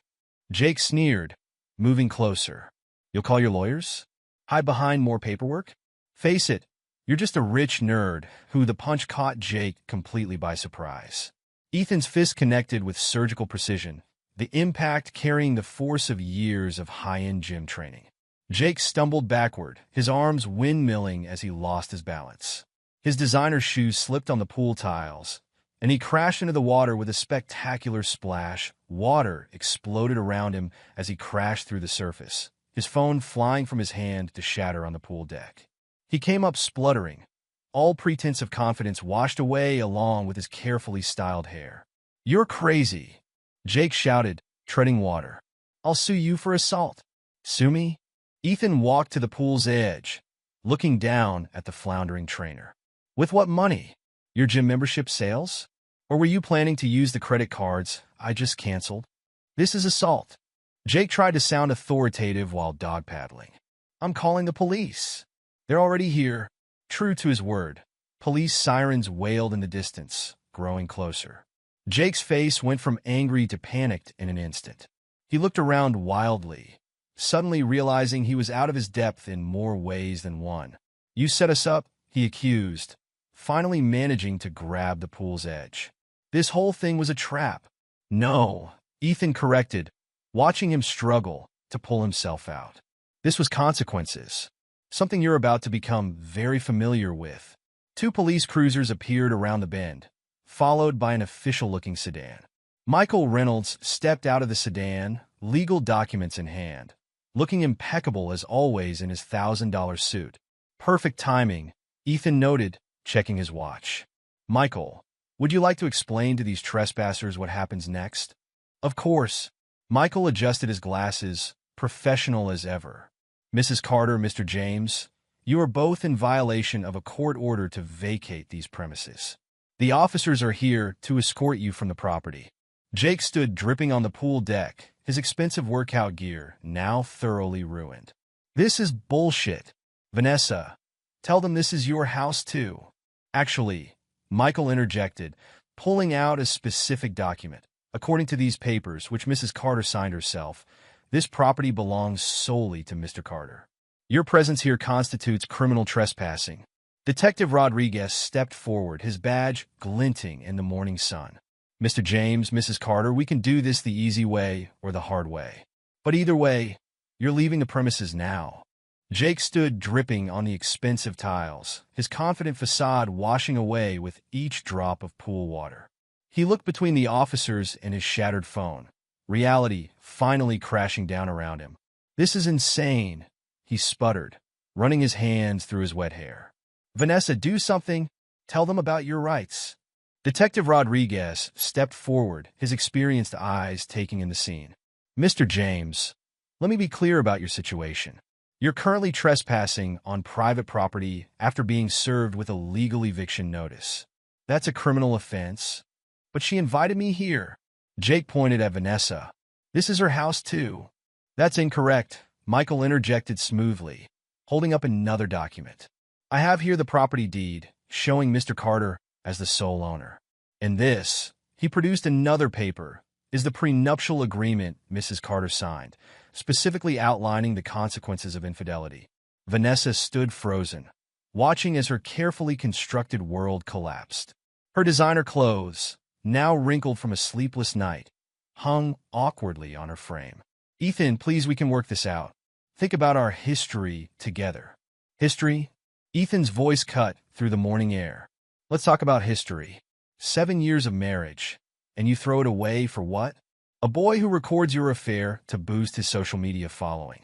Jake sneered, moving closer. "You'll call your lawyers? Hide behind more paperwork? Face it, you're just a rich nerd." Who the punch caught Jake completely by surprise. Ethan's fist connected with surgical precision, the impact carrying the force of years of high-end gym training. Jake stumbled backward, his arms windmilling as he lost his balance. His designer shoes slipped on the pool tiles, and he crashed into the water with a spectacular splash. Water exploded around him as he crashed through the surface, his phone flying from his hand to shatter on the pool deck. He came up spluttering, all pretense of confidence washed away along with his carefully styled hair. "You're crazy," Jake shouted, treading water. "I'll sue you for assault." "Sue me?" Ethan walked to the pool's edge, looking down at the floundering trainer. "With what money? Your gym membership sales? Or were you planning to use the credit cards I just canceled?" "This is assault." Jake tried to sound authoritative while dog paddling. "I'm calling the police." "They're already here." True to his word, police sirens wailed in the distance, growing closer. Jake's face went from angry to panicked in an instant. He looked around wildly, suddenly realizing he was out of his depth in more ways than one. "You set us up," he accused, finally managing to grab the pool's edge. This whole thing was a trap. No, Ethan corrected, watching him struggle to pull himself out. This was consequences. Something you're about to become very familiar with. Two police cruisers appeared around the bend, followed by an official-looking sedan. Michael Reynolds stepped out of the sedan, legal documents in hand, looking impeccable as always in his $1,000 suit. Perfect timing, Ethan noted, checking his watch. Michael, would you like to explain to these trespassers what happens next? Of course. Michael adjusted his glasses, professional as ever. Mrs. Carter, Mr. James, you are both in violation of a court order to vacate these premises. The officers are here to escort you from the property. Jake stood dripping on the pool deck, his expensive workout gear now thoroughly ruined. This is bullshit. Vanessa, tell them this is your house too. Actually, Michael interjected, pulling out a specific document. According to these papers, which Mrs. Carter signed herself, this property belongs solely to Mr. Carter. Your presence here constitutes criminal trespassing. Detective Rodriguez stepped forward, his badge glinting in the morning sun. Mr. James, Mrs. Carter, we can do this the easy way or the hard way. But either way, you're leaving the premises now. Jake stood dripping on the expensive tiles, his confident facade washing away with each drop of pool water. He looked between the officers and his shattered phone, reality finally crashing down around him. This is insane, he sputtered, running his hands through his wet hair. Vanessa, do something. Tell them about your rights. Detective Rodriguez stepped forward, his experienced eyes taking in the scene. Mr. James, let me be clear about your situation. You're currently trespassing on private property after being served with a legal eviction notice. That's a criminal offense. But she invited me here. Jake pointed at Vanessa. This is her house too. That's incorrect, Michael interjected smoothly, holding up another document. I have here the property deed, showing Mr. Carter as the sole owner. And this, he produced another paper, is the prenuptial agreement Mrs. Carter signed, specifically outlining the consequences of infidelity. Vanessa stood frozen, watching as her carefully constructed world collapsed. Her designer clothes, now wrinkled from a sleepless night, hung awkwardly on her frame. Ethan, please, we can work this out. Think about our history together. History? Ethan's voice cut through the morning air. Let's talk about history. 7 years of marriage. And you throw it away for what? A boy who records your affair to boost his social media following.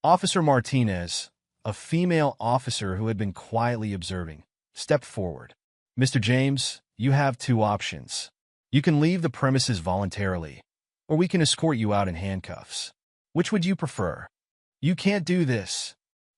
Officer Martinez, a female officer who had been quietly observing, stepped forward. Mr. James, you have two options. You can leave the premises voluntarily, or we can escort you out in handcuffs. Which would you prefer? You can't do this.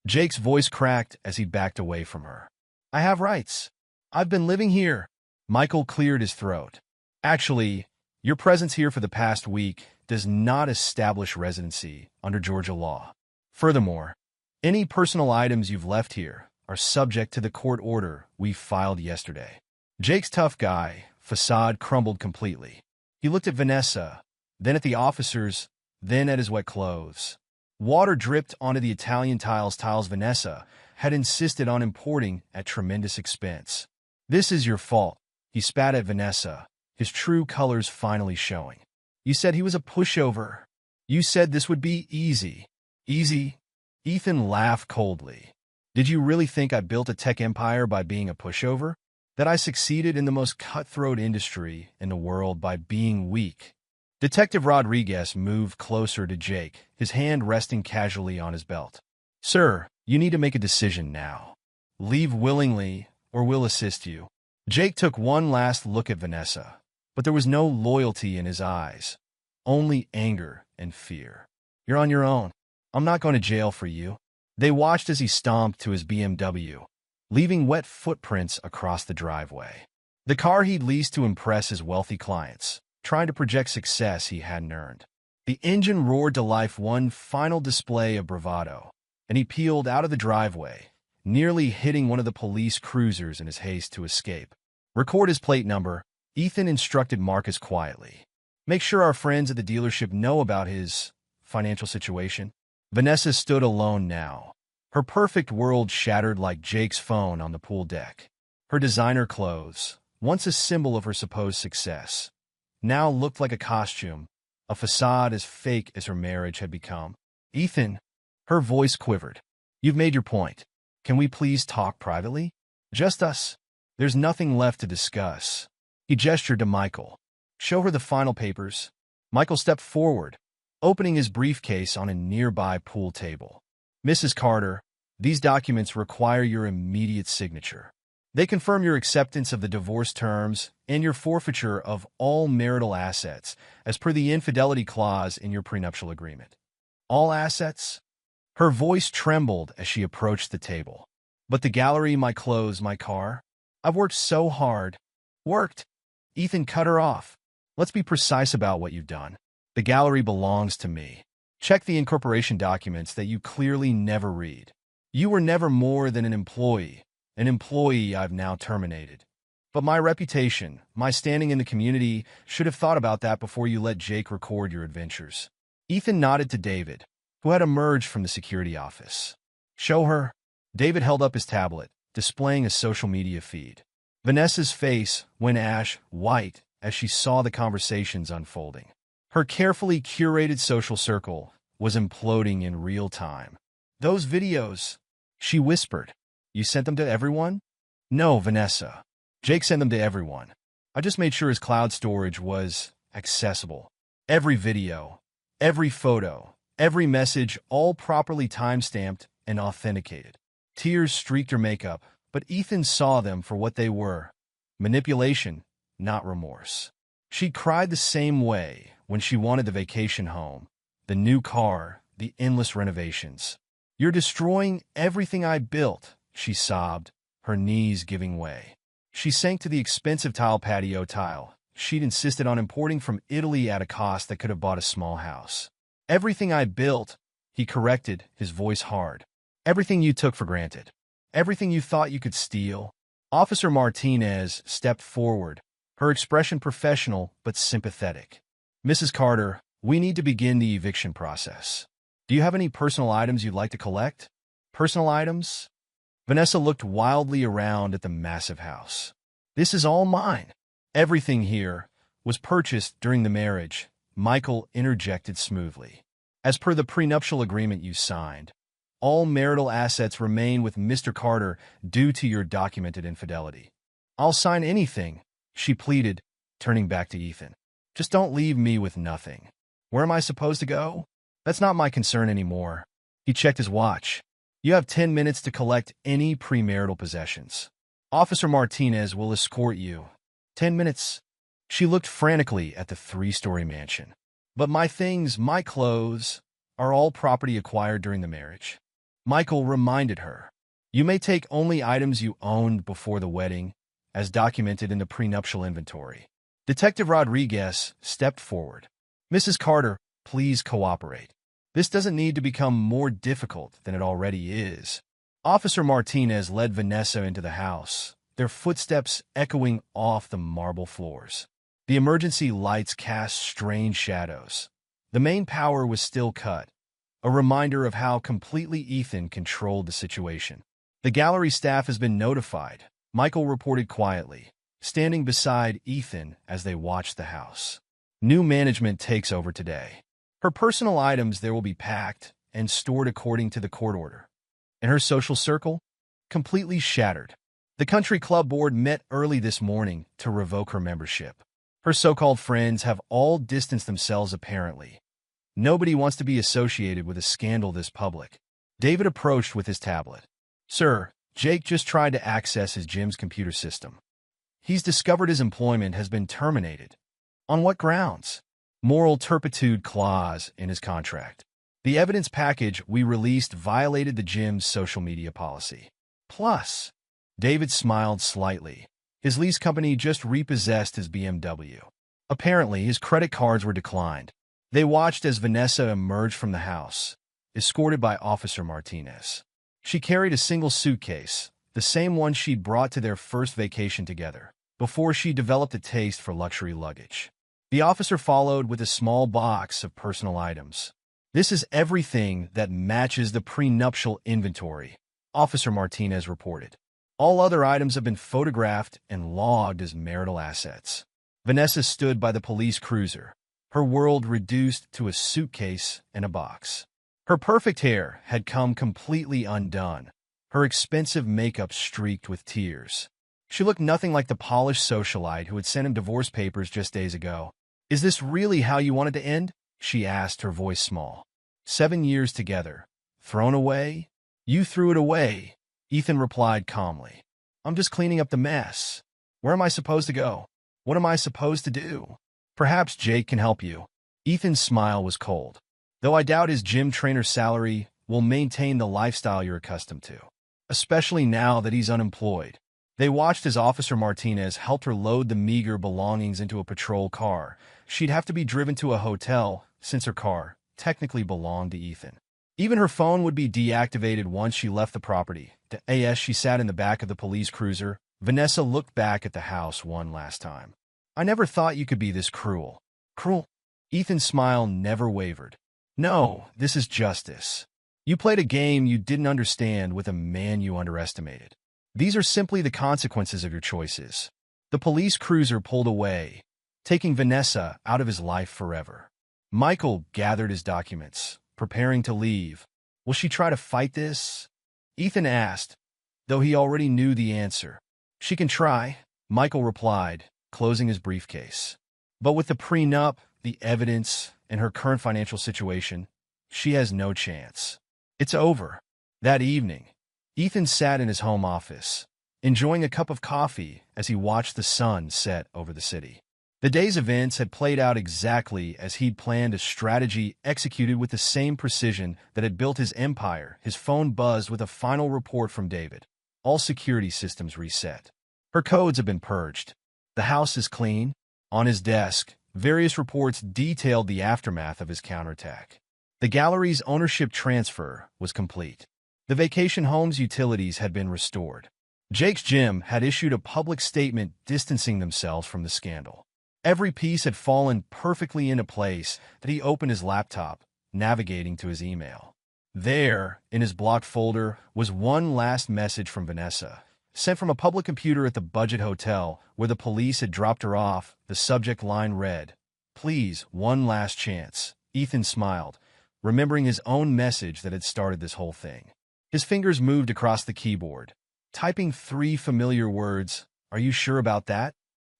Jake's voice cracked as he backed away from her. I have rights. I've been living here. Michael cleared his throat. Actually, your presence here for the past week does not establish residency under Georgia law. Furthermore, any personal items you've left here are subject to the court order we filed yesterday. Jake's tough guy facade crumbled completely. He looked at Vanessa, then at the officers, then at his wet clothes. Water dripped onto the Italian tiles Vanessa had insisted on importing at tremendous expense. This is your fault, he spat at Vanessa, his true colors finally showing. You said he was a pushover. You said this would be easy. Easy? Ethan laughed coldly. Did you really think I built a tech empire by being a pushover? That I succeeded in the most cutthroat industry in the world by being weak? Detective Rodriguez moved closer to Jake, his hand resting casually on his belt. Sir, you need to make a decision now. Leave willingly, or we'll assist you. Jake took one last look at Vanessa, but there was no loyalty in his eyes, only anger and fear. You're on your own. I'm not going to jail for you. They watched as he stomped to his BMW, leaving wet footprints across the driveway. The car he'd leased to impress his wealthy clients, trying to project success he hadn't earned. The engine roared to life one final display of bravado, and he peeled out of the driveway, nearly hitting one of the police cruisers in his haste to escape. Record his plate number, Ethan instructed Marcus quietly. Make sure our friends at the dealership know about his financial situation. Vanessa stood alone now, her perfect world shattered like Jake's phone on the pool deck. Her designer clothes, once a symbol of her supposed success, now looked like a costume, a facade as fake as her marriage had become. Ethan, her voice quivered. You've made your point. Can we please talk privately? Just us. There's nothing left to discuss. He gestured to Michael. Show her the final papers. Michael stepped forward, opening his briefcase on a nearby pool table. Mrs. Carter, these documents require your immediate signature. They confirm your acceptance of the divorce terms and your forfeiture of all marital assets, as per the infidelity clause in your prenuptial agreement. All assets? Her voice trembled as she approached the table. But the gallery, my clothes, my car? I've worked so hard. Worked? Ethan cut her off. Let's be precise about what you've done. The gallery belongs to me. Check the incorporation documents that you clearly never read. You were never more than an employee I've now terminated. But my reputation, my standing in the community, should have thought about that before you let Jake record your adventures. Ethan nodded to David, who had emerged from the security office. Show her. David held up his tablet, displaying a social media feed. Vanessa's face went ash-white as she saw the conversations unfolding. Her carefully curated social circle was imploding in real time. Those videos, she whispered. You sent them to everyone? No, Vanessa. Jake sent them to everyone. I just made sure his cloud storage was accessible. Every video, every photo, every message, all properly time-stamped and authenticated. Tears streaked her makeup, but Ethan saw them for what they were. Manipulation, not remorse. She cried the same way when she wanted the vacation home, the new car, the endless renovations. You're destroying everything I built, she sobbed, her knees giving way. She sank to the expensive patio tile she'd insisted on importing from Italy at a cost that could have bought a small house. Everything I built, he corrected, his voice hard. Everything you took for granted. Everything you thought you could steal. Officer Martinez stepped forward, her expression professional but sympathetic. Mrs. Carter, we need to begin the eviction process. Do you have any personal items you'd like to collect? Personal items? Vanessa looked wildly around at the massive house. This is all mine. Everything here was purchased during the marriage, Michael interjected smoothly. As per the prenuptial agreement you signed, all marital assets remain with Mr. Carter due to your documented infidelity. I'll sign anything, she pleaded, turning back to Ethan. Just don't leave me with nothing. Where am I supposed to go? That's not my concern anymore. He checked his watch. You have 10 minutes to collect any premarital possessions. Officer Martinez will escort you. 10 minutes. She looked frantically at the 3-story mansion. But my things, my clothes, are all property acquired during the marriage. Michael reminded her. You may take only items you owned before the wedding, as documented in the prenuptial inventory. Detective Rodriguez stepped forward. Mrs. Carter, please cooperate. This doesn't need to become more difficult than it already is. Officer Martinez led Vanessa into the house, their footsteps echoing off the marble floors. The emergency lights cast strange shadows. The main power was still cut, a reminder of how completely Ethan controlled the situation. The gallery staff has been notified, Michael reported quietly, standing beside Ethan as they watched the house. New management takes over today. Her personal items there will be packed and stored according to the court order. And her social circle? Completely shattered. The country club board met early this morning to revoke her membership. Her so-called friends have all distanced themselves apparently. Nobody wants to be associated with a scandal this public. David approached with his tablet. Sir, Jake just tried to access his gym's computer system. He's discovered his employment has been terminated. On what grounds? Moral turpitude clause in his contract. The evidence package we released violated the gym's social media policy. Plus, David smiled slightly. His lease company just repossessed his BMW. Apparently, his credit cards were declined. They watched as Vanessa emerged from the house, escorted by Officer Martinez. She carried a single suitcase, the same one she'd brought to their first vacation together, before she developed a taste for luxury luggage. The officer followed with a small box of personal items. This is everything that matches the prenuptial inventory, Officer Martinez reported. All other items have been photographed and logged as marital assets. Vanessa stood by the police cruiser, her world reduced to a suitcase and a box. Her perfect hair had come completely undone, her expensive makeup streaked with tears. She looked nothing like the polished socialite who had sent him divorce papers just days ago. "Is this really how you wanted to end?" she asked, her voice small. 7 years together. Thrown away? You threw it away, Ethan replied calmly. "I'm just cleaning up the mess. Where am I supposed to go? What am I supposed to do?" "Perhaps Jake can help you." Ethan's smile was cold. "Though I doubt his gym trainer's salary will maintain the lifestyle you're accustomed to, especially now that he's unemployed." They watched as Officer Martinez helped her load the meager belongings into a patrol car. She'd have to be driven to a hotel, since her car technically belonged to Ethan. Even her phone would be deactivated once she left the property. As she sat in the back of the police cruiser, Vanessa looked back at the house one last time. "I never thought you could be this cruel." "Cruel?" Ethan's smile never wavered. "No, this is justice. You played a game you didn't understand with a man you underestimated. These are simply the consequences of your choices." The police cruiser pulled away, taking Vanessa out of his life forever. Michael gathered his documents, preparing to leave. "Will she try to fight this?" Ethan asked, though he already knew the answer. "She can try," Michael replied, closing his briefcase. "But with the prenup, the evidence, and her current financial situation, she has no chance. It's over." That evening, Ethan sat in his home office, enjoying a cup of coffee as he watched the sun set over the city. The day's events had played out exactly as he'd planned, a strategy executed with the same precision that had built his empire. His phone buzzed with a final report from David. All security systems reset. Her codes have been purged. The house is clean. On his desk, various reports detailed the aftermath of his counterattack. The gallery's ownership transfer was complete. The vacation home's utilities had been restored. Jake's gym had issued a public statement distancing themselves from the scandal. Every piece had fallen perfectly into place that he opened his laptop, navigating to his email. There, in his blocked folder, was one last message from Vanessa, sent from a public computer at the budget hotel where the police had dropped her off. The subject line read, "Please, one last chance." Ethan smiled, remembering his own message that had started this whole thing. His fingers moved across the keyboard, typing 3 familiar words. "Are you sure about that?"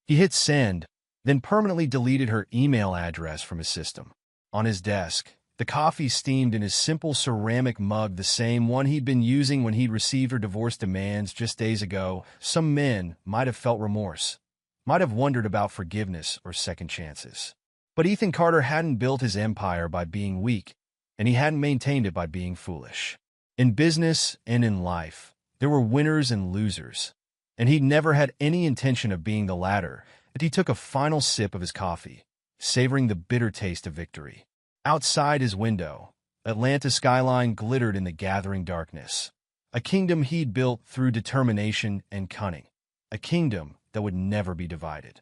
He hit send, then permanently deleted her email address from his system. On his desk, the coffee steamed in his simple ceramic mug, the same one he'd been using when he'd received her divorce demands just days ago. Some men might have felt remorse, might have wondered about forgiveness or second chances. But Ethan Carter hadn't built his empire by being weak, and he hadn't maintained it by being foolish. In business and in life, there were winners and losers, and he'd never had any intention of being the latter. But he took a final sip of his coffee, savoring the bitter taste of victory. Outside his window, Atlanta's skyline glittered in the gathering darkness. A kingdom he'd built through determination and cunning. A kingdom that would never be divided.